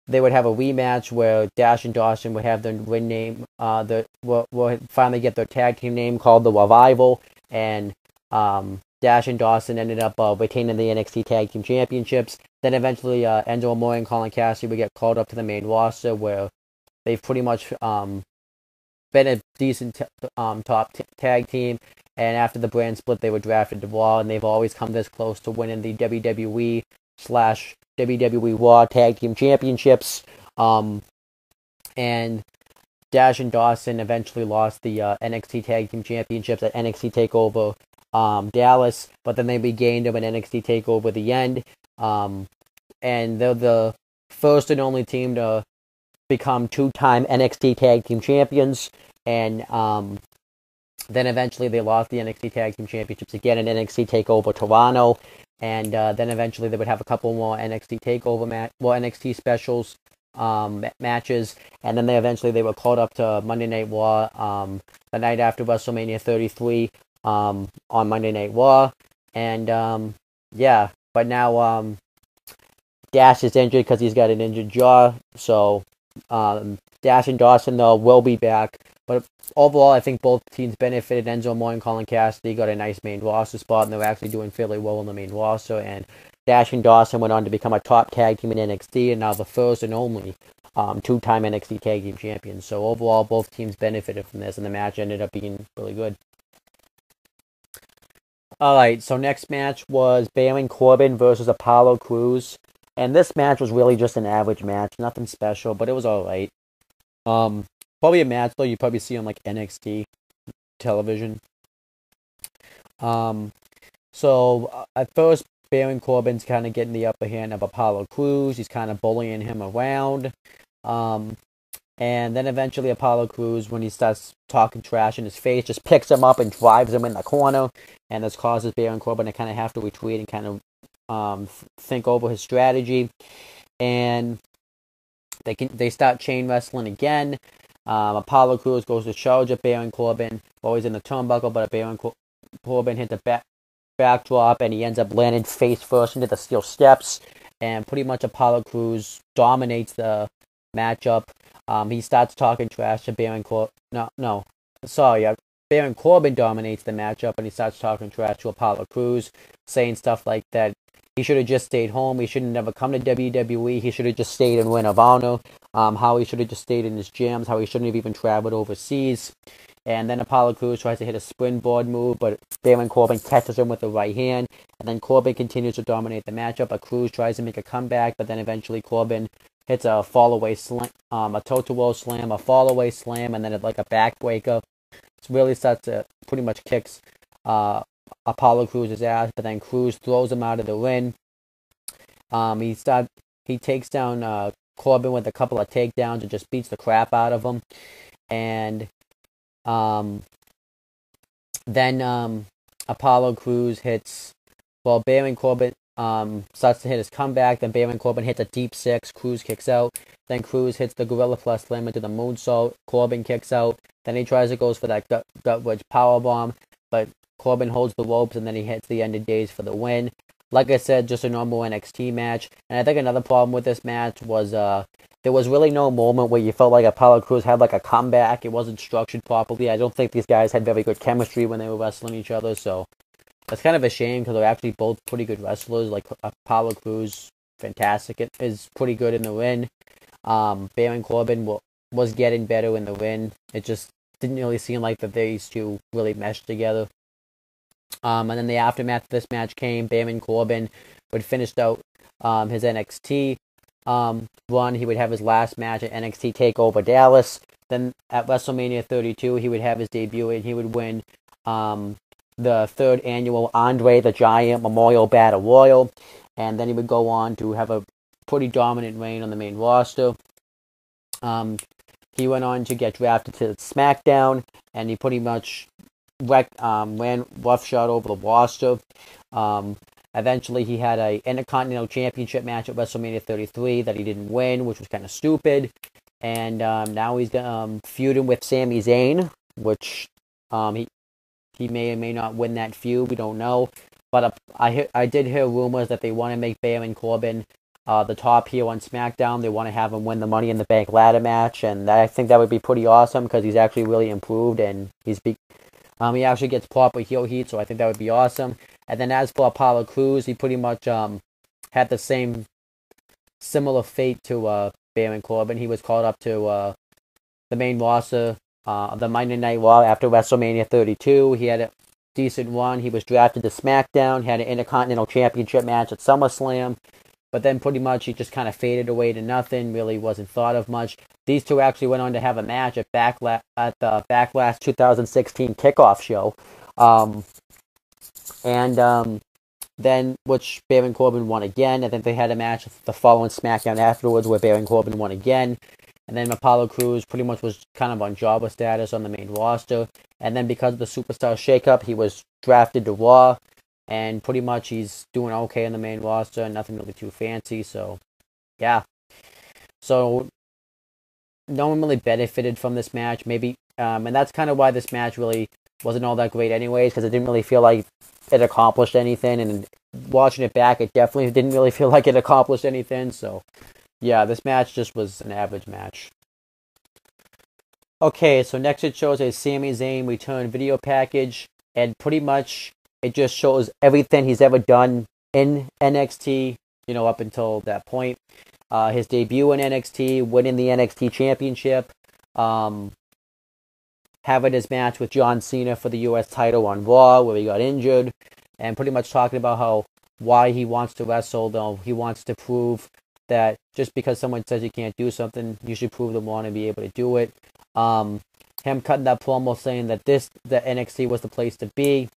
they would have a rematch where Dash and Dawson would have their ring name, will finally get their tag team name called the Revival, and Dash and Dawson ended up retaining the NXT Tag Team Championships. Then eventually Enzo Amore and Colin Cassidy would get called up to the main roster, where they've pretty much been a decent top tag team. And after the brand split, they were drafted to Raw, and they've always come this close to winning the WWE/WWE Raw Tag Team Championships. And Dash and Dawson eventually lost the NXT Tag Team Championships at NXT TakeOver Dallas, but then they regained them at NXT TakeOver The End. And they're the first and only team to become 2-time NXT Tag Team Champions. And then eventually they lost the NXT Tag Team Championships again at NXT TakeOver Toronto. And then eventually they would have a couple more NXT TakeOver NXT specials matches. And then they were called up to Monday Night Raw the night after WrestleMania 33 on Monday Night Raw. And but now Dash is injured because he's got an injured jaw. So Dash and Dawson, though, will be back. But overall, I think both teams benefited. Enzo Amore and Colin Cassidy got a nice main roster spot, and they're actually doing fairly well on the main roster. And Dash and Dawson went on to become a top tag team in NXT, and now the first and only 2-time NXT Tag Team Champions. So overall, both teams benefited from this, and the match ended up being really good. Alright, so next match was Baron Corbin versus Apollo Crews. And this match was really just an average match, nothing special, but it was alright. Probably a match though you probably see on like NXT television. So at first Baron Corbin's kind of getting the upper hand of Apollo Crews. He's kind of bullying him around. And then eventually Apollo Crews, when he starts talking trash in his face, just picks him up and drives him in the corner. And this causes Baron Corbin to kind of have to retreat and kind of think over his strategy. And they start chain wrestling again. Apollo Crews goes to charge at Baron Corbin while he's in the turnbuckle, but Baron Corbin hits a backdrop, and he ends up landing face first into the steel steps. And pretty much Apollo Crews dominates the matchup. He starts talking trash to Baron Corbin. Baron Corbin dominates the matchup, and he starts talking trash to Apollo Crews, saying stuff like that he should have just stayed home. He should have never come to WWE. He should have just stayed in Ring of Honor. How he should have just stayed in his gyms. How he shouldn't have even traveled overseas. And then Apollo Crews tries to hit a springboard move, but Baron Corbin catches him with the right hand. And then Corbin continues to dominate the matchup. But Crews tries to make a comeback, but then eventually Corbin hits a fall-away slam, a toe-to-wall slam, a fall-away slam, and then like a backbreaker. It really starts to pretty much kicks Apollo Crews' ass, but then Crews throws him out of the ring. He takes down Corbin with a couple of takedowns and just beats the crap out of him. And then Apollo Crews hits, Baron Corbin starts to hit his comeback. Then Baron Corbin hits a deep six. Crews kicks out. Then Crews hits the Gorilla Plus Slam into the moonsault. Corbin kicks out. Then he tries to go for that gut wedge powerbomb, but Corbin holds the ropes, and then he hits the End of Days for the win. Like I said, just a normal NXT match. And I think another problem with this match was there was really no moment where you felt like Apollo Crews had like a comeback. It wasn't structured properly. I don't think these guys had very good chemistry when they were wrestling each other, so that's kind of a shame because they're actually both pretty good wrestlers. Like Apollo Crews, fantastic. It is pretty good in the ring. Baron Corbin was getting better in the ring. It just didn't really seem like that these two really meshed together. And then the aftermath of this match came. Baron Corbin would finish out his NXT run. He would have his last match at NXT TakeOver Dallas. Then at WrestleMania 32, he would have his debut, and he would win the third annual Andre the Giant Memorial Battle Royal. And then he would go on to have a pretty dominant reign on the main roster. He went on to get drafted to SmackDown, and he pretty much ran roughshod over the roster. Eventually, he had a Intercontinental Championship match at WrestleMania 33 that he didn't win, which was kind of stupid. And now he's feuding with Sami Zayn, which he may or may not win that feud. We don't know. But I did hear rumors that they want to make Baron Corbin the top heel on SmackDown. They want to have him win the Money in the Bank ladder match, and I think that would be pretty awesome because he's actually really improved, and he actually gets proper heel heat, so I think that would be awesome. And then as for Apollo Crews, he pretty much had the similar fate to Baron Corbin. He was called up to the main roster, the Monday Night Raw after WrestleMania 32. He had a decent run. He was drafted to SmackDown, had an Intercontinental Championship match at SummerSlam, but then pretty much he just kind of faded away to nothing, really wasn't thought of much. These two actually went on to have a match at the Backlash 2016 kickoff show. Then which Baron Corbin won again. I think they had a match the following SmackDown afterwards where Baron Corbin won again. And then Apollo Crews pretty much was kind of on jobber status on the main roster. And then because of the Superstar shakeup, he was drafted to Raw. And pretty much he's doing okay on the main roster. Nothing really too fancy. So, yeah. So, no one really benefited from this match. Maybe, and that's kind of why this match really wasn't all that great anyways. Because it didn't really feel like it accomplished anything. And watching it back, it definitely didn't really feel like it accomplished anything. So, yeah, this match just was an average match. Okay, so next it shows a Sami Zayn return video package, and pretty much it just shows everything he's ever done in NXT, up until that point. His debut in NXT, winning the NXT Championship, having his match with John Cena for the U.S. title on Raw, where he got injured, and pretty much talking about why he wants to wrestle, though he wants to prove that just because someone says you can't do something, you should prove them wrong and be able to do it. Him cutting that promo saying that the NXT was the place to be,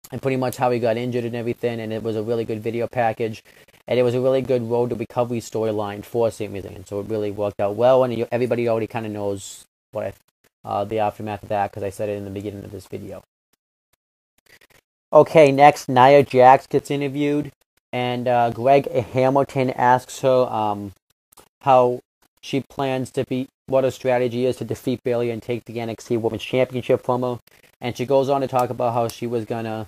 and pretty much how he got injured and everything, and it was a really good video package. and it was a really good road to recovery storyline for Sami Zayn. So it really worked out well, and everybody already kind of knows the aftermath of that because I said it in the beginning of this video. Okay, next, Nia Jax gets interviewed, and Greg Hamilton asks her how she plans to beat, what her strategy is to defeat Bayley and take the NXT Women's Championship from her. And she goes on to talk about how she was gonna,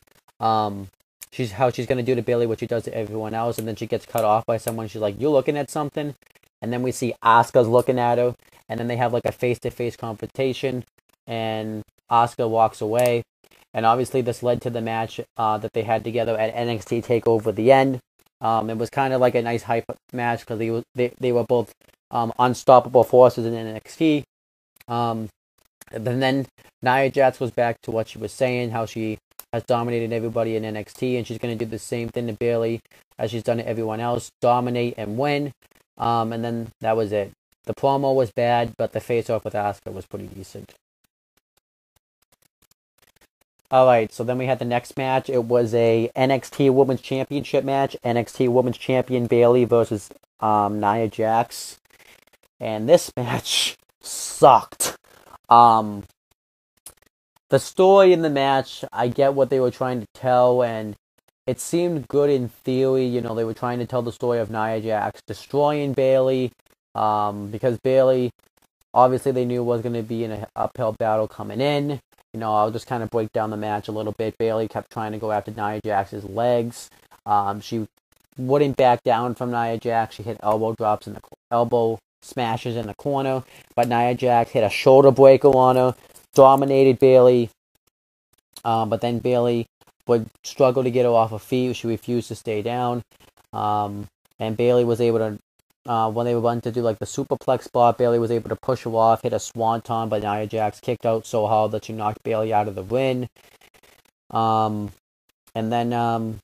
she's gonna do to Bayley what she does to everyone else, and then she gets cut off by someone. She's like, "You're looking at something," and then we see Asuka's looking at her, and then they have like a face-to-face confrontation, and Asuka walks away. And obviously, this led to the match that they had together at NXT TakeOver the End. It was kind of like a nice hype match because they were both unstoppable forces in NXT. And then Nia Jax was back to what she was saying, how she has dominated everybody in NXT, and she's going to do the same thing to Bayley as she's done to everyone else, dominate and win. And then that was it. The promo was bad, but the face-off with Asuka was pretty decent. Alright, so then we had the next match. It was a NXT Women's Championship match. NXT Women's Champion Bayley versus Nia Jax. And this match sucked. The story in the match, I get what they were trying to tell, and it seemed good in theory. You know, they were trying to tell the story of Nia Jax destroying Bayley, because Bayley, obviously they knew was going to be in an uphill battle coming in. You know, I'll just kind of break down the match a little bit. Bayley kept trying to go after Nia Jax's legs. She wouldn't back down from Nia Jax. She hit elbow drops in the elbow smashes in the corner, but Nia Jax hit a shoulder breaker on her, dominated Bayley. But then Bayley would struggle to get her off her feet. She refused to stay down. And Bayley was able to, when they went to do like the superplex spot, Bayley was able to push her off, hit a swanton, but Nia Jax kicked out so hard that she knocked Bayley out of the ring. And then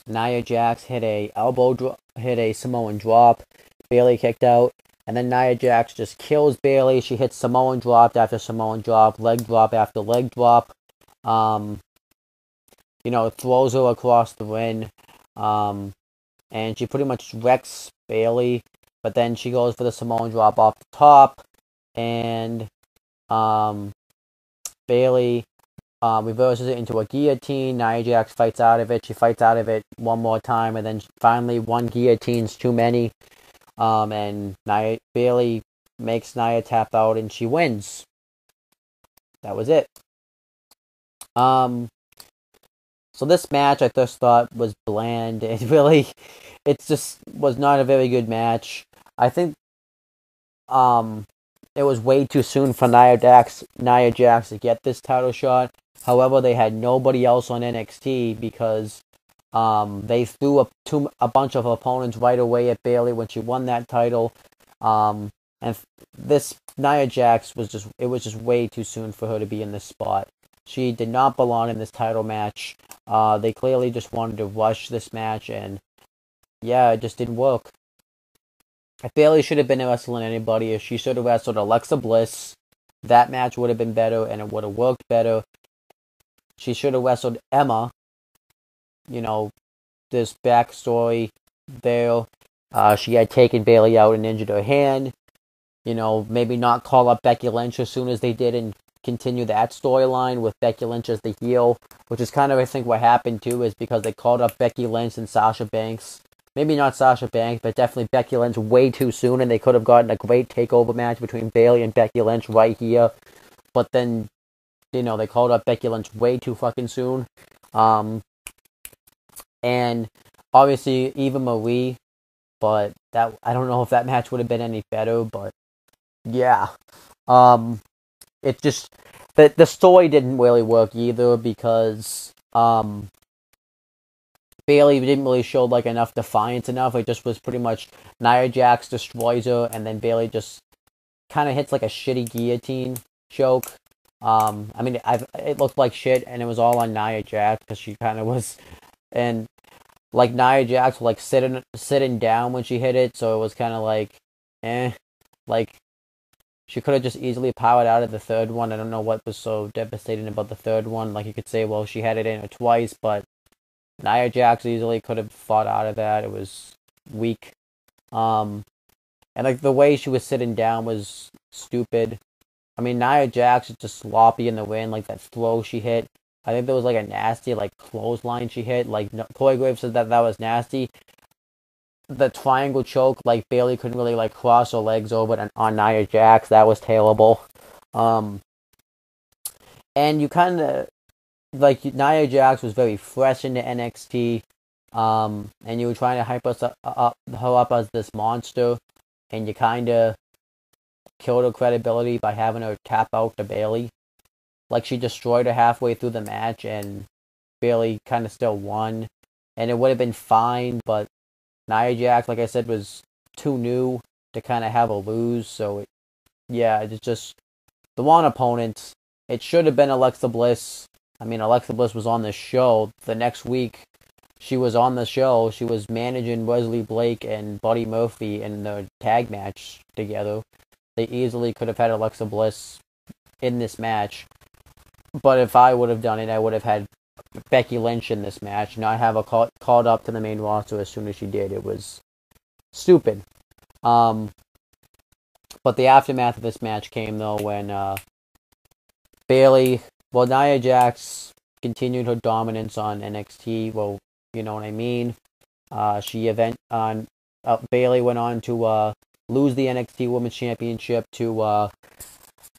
Nia Jax hit a Samoan drop. Bayley kicked out, and then Nia Jax just kills Bayley. She hits Samoan drop after Samoan drop, leg drop after leg drop. You know, throws her across the ring. And she pretty much wrecks Bayley, but then she goes for the Samoan drop off the top, and Bayley reverses it into a guillotine. Nia Jax fights out of it. She fights out of it one more time, and then finally one guillotine's too many. And Bayley makes Nia tap out, and she wins. That was it. So this match I just thought was bland. It just was not a very good match. I think it was way too soon for Nia Jax to get this title shot. However, they had nobody else on NXT because they threw a bunch of opponents right away at Bayley when she won that title. And this Nia Jax was just way too soon for her to be in this spot. She did not belong in this title match. They clearly just wanted to rush this match, and yeah, it just didn't work. Bayley should have been wrestling anybody. If she should have wrestled Alexa Bliss, that match would have been better, and it would have worked better. She should have wrestled Emma. You know, this backstory there. She had taken Bayley out and injured her hand. You know, maybe not call up Becky Lynch as soon as they did and continue that storyline with Becky Lynch as the heel, which is kind of, I think, what happened too, is because they called up Becky Lynch and Sasha Banks. Maybe not Sasha Banks, but definitely Becky Lynch way too soon, and they could have gotten a great takeover match between Bayley and Becky Lynch right here. But then, you know, they called up Becky Lynch way too fucking soon. And obviously Eva Marie, but that, I don't know if that match would have been any better, but yeah. It just, the story didn't really work either because Bayley didn't really show like enough defiance enough. It just was pretty much Nia Jax destroys her, and then Bayley just kind of hits like a shitty guillotine choke. I mean, it looked like shit, and it was all on Nia Jax because she kind of was, and like Nia Jax was like sitting down when she hit it, so it was kind of like, like. She could have just easily powered out of the third one. I don't know what was so devastating about the third one. Like, you could say, well, she had it in her twice, but Nia Jax easily could have fought out of that. It was weak. And like the way she was sitting down was stupid. I mean, Nia Jax is just sloppy in the wind, like that throw she hit. I think there was like a nasty like clothesline she hit. Like Corey Graves said that was nasty. The triangle choke, like Bayley couldn't really like cross her legs over on Nia Jax. That was terrible. Um, and you kind of like Nia Jax was very fresh into NXT. And you were trying to hype her up as this monster, and you kind of killed her credibility by having her tap out to Bayley. Like she destroyed her halfway through the match, and Bayley kind of still won, and it would have been fine. But Nia Jax, like I said, was too new to kind of have her lose. So it's just the one opponent. It should have been Alexa Bliss. I mean, Alexa Bliss was on the show the next week. She was on the show. She was managing Wesley Blake and Buddy Murphy in the tag match together. They easily could have had Alexa Bliss in this match. But if I would have done it, I would have had Becky Lynch in this match. Not have her called up to the main roster as soon as she did. It was stupid. But the aftermath of this match came, though, when Nia Jax continued her dominance on NXT. Well, you know what I mean. Bayley went on to lose the NXT Women's Championship to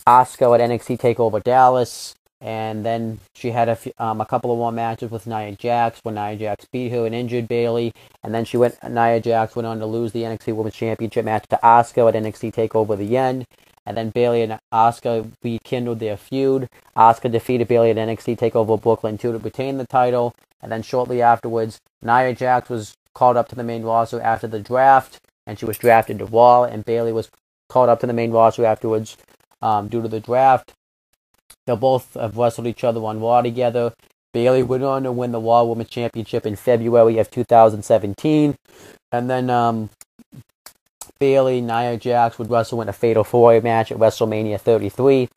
Asuka at NXT TakeOver Dallas, and then she had a couple of more matches with Nia Jax when Nia Jax beat her and injured Bayley, and then Nia Jax went on to lose the NXT Women's Championship match to Asuka at NXT TakeOver The End. And then Bayley and Asuka rekindled their feud. Asuka defeated Bayley at NXT TakeOver Brooklyn 2 to retain the title. And then shortly afterwards, Nia Jax was called up to the main roster after the draft, and she was drafted to Raw. And Bayley was called up to the main roster afterwards due to the draft. They both have wrestled each other on Raw together. Bayley went on to win the Raw Women's Championship in February of 2017. And then Bayley, Nia Jax would wrestle in a Fatal 4-Way match at WrestleMania 33.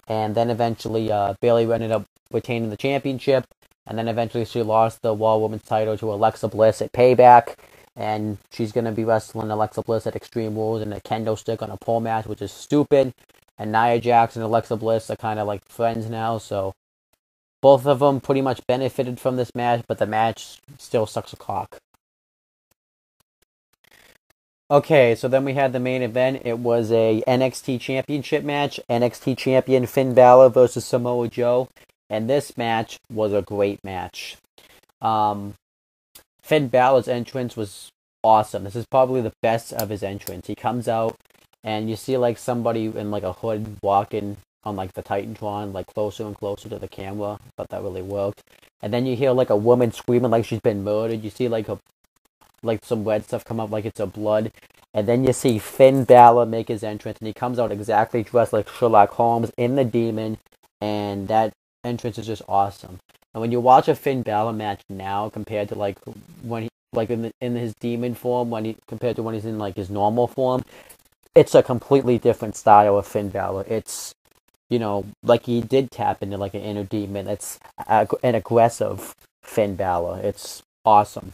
And then eventually Bayley ended up retaining the championship. And then eventually she lost the Raw Women's title to Alexa Bliss at Payback. And she's going to be wrestling Alexa Bliss at Extreme Rules in a kendo stick on a pole match, which is stupid. And Nia Jax and Alexa Bliss are kind of like friends now. So both of them pretty much benefited from this match, but the match still sucks a cock. Okay, so then we had the main event. It was a NXT Championship match. NXT Champion Finn Balor versus Samoa Joe. And this match was a great match. Finn Balor's entrance was awesome. This is probably the best of his entrance. He comes out, and you see like somebody in like a hood walking on like the Titantron, like closer and closer to the camera. I thought that really worked. And then you hear like a woman screaming like she's been murdered. You see like some red stuff come up like it's a blood. And then you see Finn Balor make his entrance, and he comes out exactly dressed like Sherlock Holmes in the Demon, and that entrance is just awesome. And when you watch a Finn Balor match now compared to like when he like in his Demon form, compared to when he's in like his normal form, it's a completely different style of Finn Balor. It's, you know, like he did tap into like an inner demon. It's an aggressive Finn Balor. It's awesome.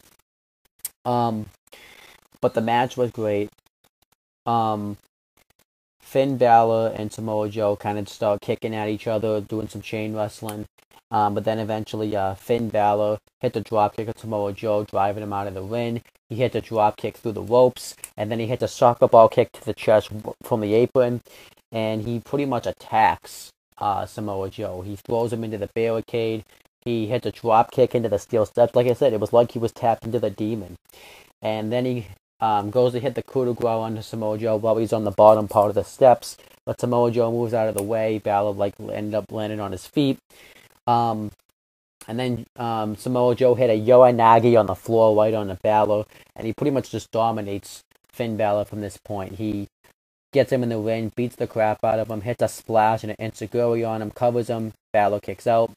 But the match was great. Finn Balor and Samoa Joe kind of start kicking at each other, doing some chain wrestling. But then eventually Finn Balor hit the dropkick at Samoa Joe, driving him out of the ring. He hit the dropkick through the ropes, and then he hit the soccer ball kick to the chest from the apron, and he pretty much attacks Samoa Joe. He throws him into the barricade. He hits a dropkick into the steel steps. Like I said, it was like he was tapped into the Demon. And then he goes to hit the coup de grace onto Samoa Joe while he's on the bottom part of the steps. But Samoa Joe moves out of the way. Balor ended up landing on his feet. And then Samoa Joe hit a Yoanagi on the floor right on the Balor. And he pretty much just dominates Finn Balor from this point. He gets him in the ring, beats the crap out of him, hits a splash and an enziguri on him, covers him. Balor kicks out.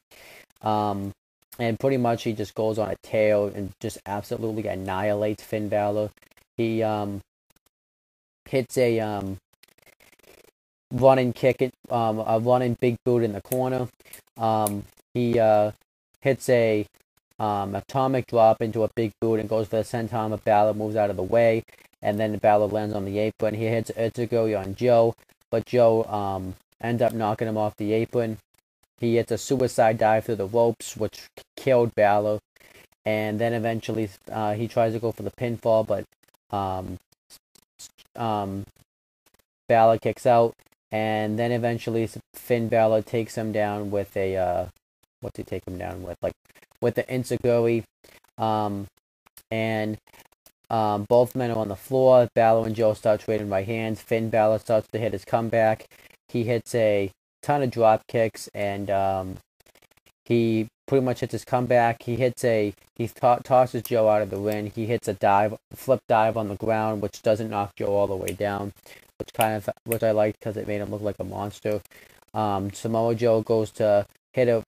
And pretty much he just goes on a tear and just absolutely annihilates Finn Balor. He hits a running kick, a running big boot in the corner. He hits a atomic drop into a big boot and goes for the senton, but Balor moves out of the way, and then Balor lands on the apron. He hits Enziguri on Joe, but Joe ends up knocking him off the apron. He hits a suicide dive through the ropes, which killed Balor, and then eventually he tries to go for the pinfall, but Balor kicks out, and then eventually Finn Balor takes him down with a what's he take him down with? Like with the Enziguri, and both men are on the floor. Balor and Joe start trading right hands. Finn Balor starts to hit his comeback. He hits a ton of drop kicks, and he pretty much hits his comeback. He tosses Joe out of the ring. He hits a flip dive on the ground, which doesn't knock Joe all the way down, which I liked because it made him look like a monster. Samoa Joe goes to hit a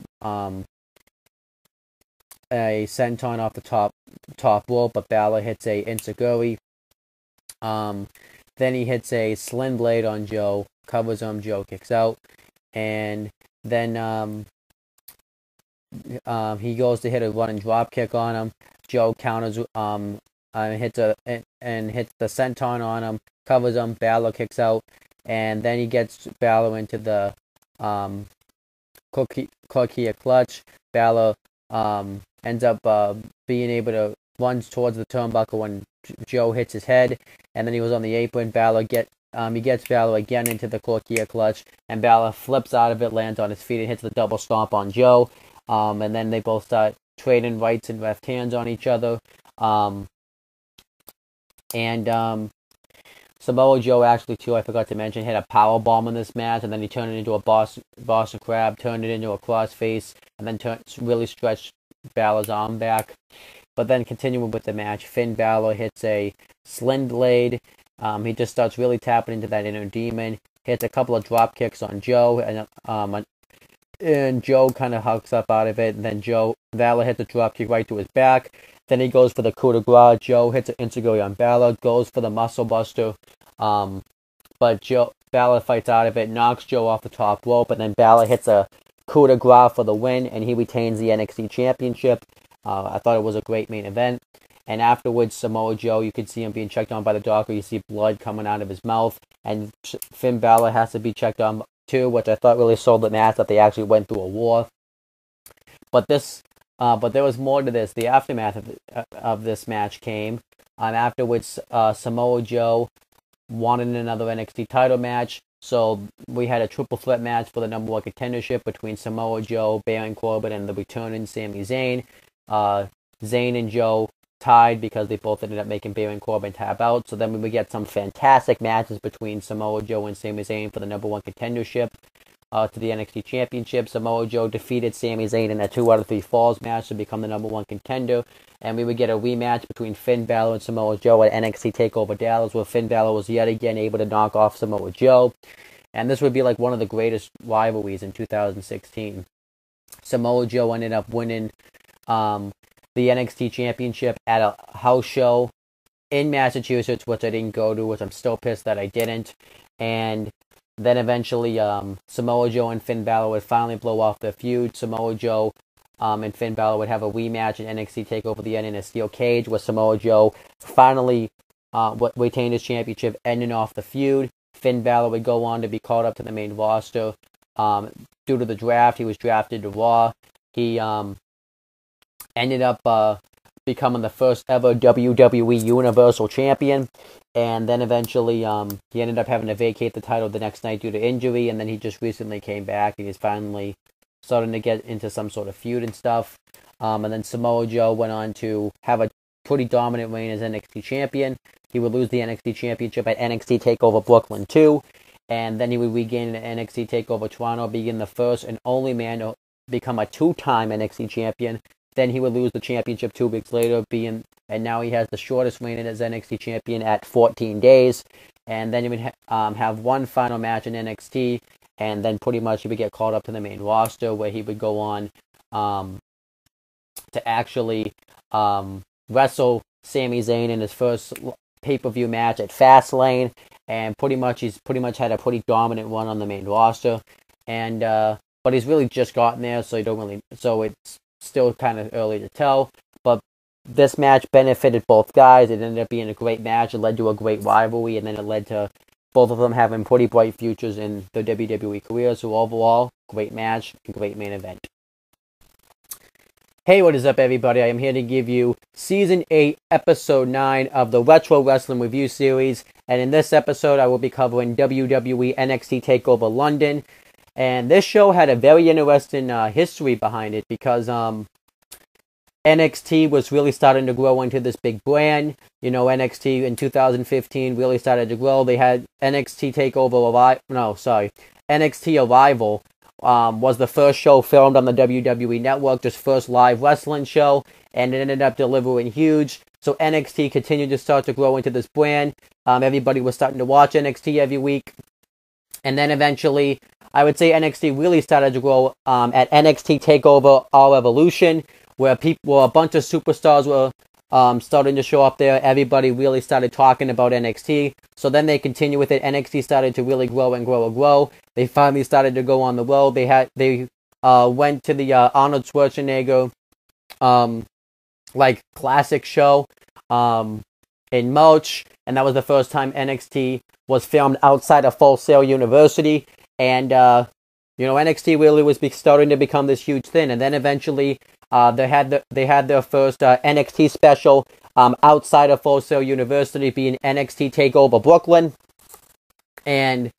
senton off the top rope, but Balor hits a Enziguri. Then he hits a sling blade on Joe, covers him. Joe kicks out, and then he goes to hit a running drop kick on him. Joe counters hits the senton on him, covers him. Balor kicks out, and then he gets Balor into the Korkia clutch. Balor ends up being able to run towards the turnbuckle when Joe hits his head, and then he was on the apron. He gets Balor again into the Korkia clutch, and Balor flips out of it, lands on his feet, and hits the double stomp on Joe. And then they both start trading rights and left hands on each other. Samoa Joe actually, too, I forgot to mention, hit a power bomb in this match, and then he turned it into a Boston Crab, turned it into a crossface, and then really stretched Balor's arm back. But then continuing with the match, Finn Balor hits a sling blade. He just starts really tapping into that inner demon. Hits a couple of drop kicks on Joe, and Joe kind of hucks up out of it. And then Balor hits a drop kick right to his back. Then he goes for the coup de grace. Joe hits an Enziguri on Balor, goes for the muscle buster. But Balor fights out of it, knocks Joe off the top rope, and then Balor hits a coup de grace for the win, and he retains the NXT Championship. I thought it was a great main event. And afterwards, Samoa Joe, you can see him being checked on by the doctor. You see blood coming out of his mouth, and Finn Balor has to be checked on too, which I thought really sold the match that they actually went through a war. But there was more to this. The aftermath of this match came afterwards. Samoa Joe wanted another NXT title match, so we had a triple threat match for the number one contendership between Samoa Joe, Baron Corbin, and the returning Sami Zayn. Zayn and Joe tied because they both ended up making Baron Corbin tap out. So then we would get some fantastic matches between Samoa Joe and Sami Zayn for the number one contendership to the NXT Championship. Samoa Joe defeated Sami Zayn in a 2 out of 3 falls match to become the number one contender. And we would get a rematch between Finn Balor and Samoa Joe at NXT TakeOver Dallas, where Finn Balor was yet again able to knock off Samoa Joe. And this would be like one of the greatest rivalries in 2016. Samoa Joe ended up winning the NXT Championship at a house show in Massachusetts, which I didn't go to, which I'm still pissed that I didn't. And then eventually Samoa Joe and Finn Balor would finally blow off their feud. Samoa Joe and Finn Balor would have a rematch in NXT TakeOver the End in a steel cage, where Samoa Joe finally retained his championship, ending off the feud. Finn Balor would go on to be called up to the main roster. Due to the draft, he was drafted to Raw. He ended up becoming the first ever WWE Universal Champion, and then eventually he ended up having to vacate the title the next night due to injury, and then he just recently came back, and he's finally starting to get into some sort of feud and stuff. And then Samoa Joe went on to have a pretty dominant reign as NXT Champion. He would lose the NXT Championship at NXT TakeOver Brooklyn 2, and then he would regain an NXT TakeOver Toronto, being the first and only man to become a 2-time NXT Champion. Then he would lose the championship 2 weeks later, and now he has the shortest reign as NXT Champion at 14 days. And then he would have one final match in NXT, and then pretty much he would get called up to the main roster, where he would go on to actually wrestle Sami Zayn in his first pay-per-view match at Fastlane, and he's had a pretty dominant run on the main roster, and but he's really just gotten there, so still kind of early to tell. But this match benefited both guys. It ended up being a great match. It led to a great rivalry, and then it led to both of them having pretty bright futures in their WWE careers. So overall, great match and great main event. Hey, what is up, everybody? I am here to give you Season 8, Episode 9 of the Retro Wrestling Review Series. And in this episode, I will be covering WWE NXT TakeOver London. And this show had a very interesting history behind it because NXT was really starting to grow into this big brand. You know, NXT in 2015 really started to grow. They had NXT NXT Arrival. Was the first show filmed on the WWE Network, just first live wrestling show, and it ended up delivering huge. So NXT continued to start to grow into this brand. Everybody was starting to watch NXT every week. And then eventually, I would say NXT really started to grow at NXT TakeOver All Evolution, where a bunch of superstars were starting to show up there. Everybody really started talking about NXT. So then they continued with it. NXT started to really grow and grow and grow. They finally started to go on the road. They went to the Arnold Schwarzenegger classic show in March, and that was the first time NXT was filmed outside of Full Sail University. And NXT really was starting to become this huge thing. And then eventually they had their first NXT special outside of Full Sail University, being NXT TakeOver Brooklyn, and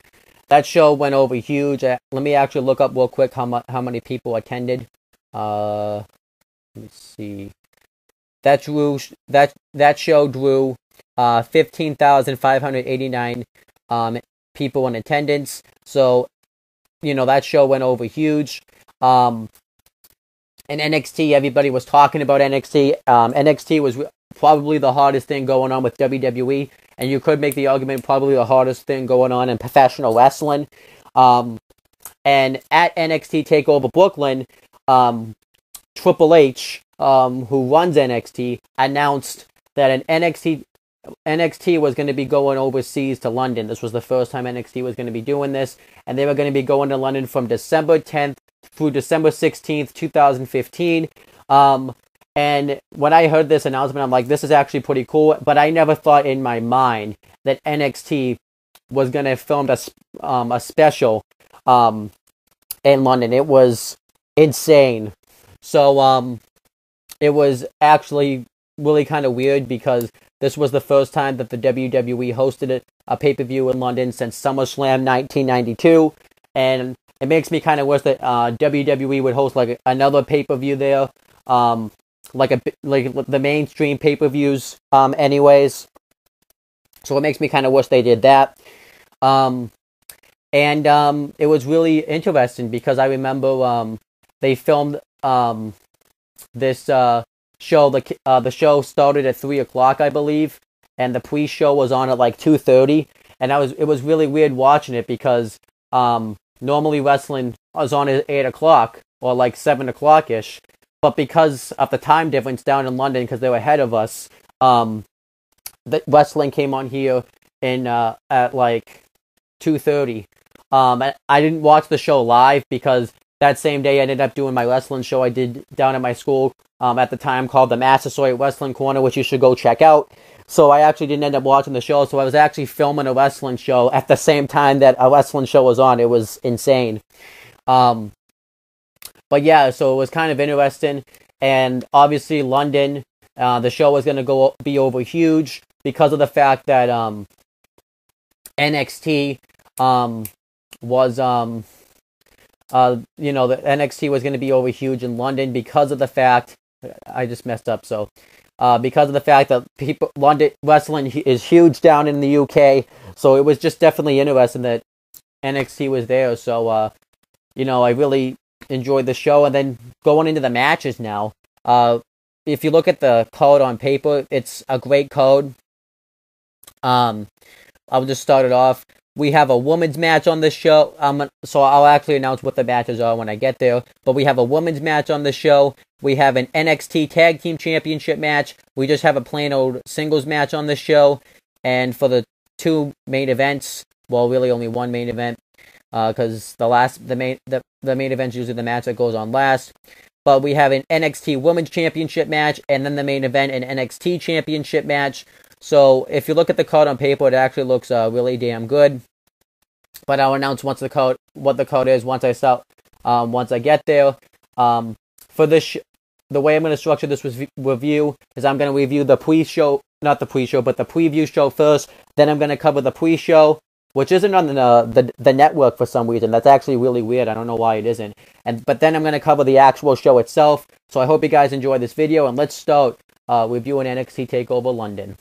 that show went over huge. Let me actually look up real quick how many people attended. Let me see. That show drew 15,589 people in attendance. So, that show went over huge. And NXT, everybody was talking about NXT. NXT was probably the hardest thing going on with WWE, and you could make the argument probably the hardest thing going on in professional wrestling. And at NXT TakeOver Brooklyn, Triple H, who runs NXT, announced that an NXT was going to be going overseas to London. This was the first time NXT was going to be doing this, and they were going to be going to London from December 10th through December 16th, 2015. And when I heard this announcement, I'm like, this is actually pretty cool. But I never thought in my mind that NXT was going to film a special in London. It was insane. So it was actually really kind of weird because this was the first time that the WWE hosted a pay-per-view in London since SummerSlam 1992. And it makes me kind of wish that WWE would host like another pay-per-view there. Like the mainstream pay-per-views, anyways. So it makes me kind of wish they did that. And it was really interesting because I remember they filmed this show. The show started at 3:00, I believe, and the pre-show was on at like 2:30. And it was really weird watching it because normally wrestling was on at 8:00 or like 7:00 ish. But because of the time difference down in London, because they were ahead of us, the wrestling came on here at like 2:30. I didn't watch the show live because that same day I ended up doing my wrestling show I did down at my school at the time called the Massasoit Wrestling Corner, which you should go check out. So I actually didn't end up watching the show. So I was actually filming a wrestling show at the same time that a wrestling show was on. It was insane. But yeah, so it was kind of interesting, and obviously London, the show was going to be over huge because of the fact that NXT was the NXT was going to be over huge in London because of the fact I just messed up. So because of the fact that London wrestling is huge down in the UK, so it was just definitely interesting that NXT was there. So I really enjoyed the show. And then going into the matches now, if you look at the code on paper, it's a great code. I'll just start it off. We have a women's match on this show. So I'll actually announce what the matches are when I get there. But we have a women's match on the show. We have an NXT Tag Team Championship match. We just have a plain old singles match on the show. And for the two main events, well, really only one main event, because the main event is usually the match that goes on last. but we have an NXT Women's Championship match, and then the main event, an NXT Championship match. So if you look at the card on paper, it actually looks really damn good. But I'll announce what the card is once I get there. For this, the way I'm going to structure this review is I'm going to review the pre-show, not the pre-show, but the preview show first. Then I'm going to cover the pre-show, which isn't on the network for some reason. That's actually really weird. I don't know why it isn't. But then I'm going to cover the actual show itself. So I hope you guys enjoy this video, and let's start reviewing NXT TakeOver London.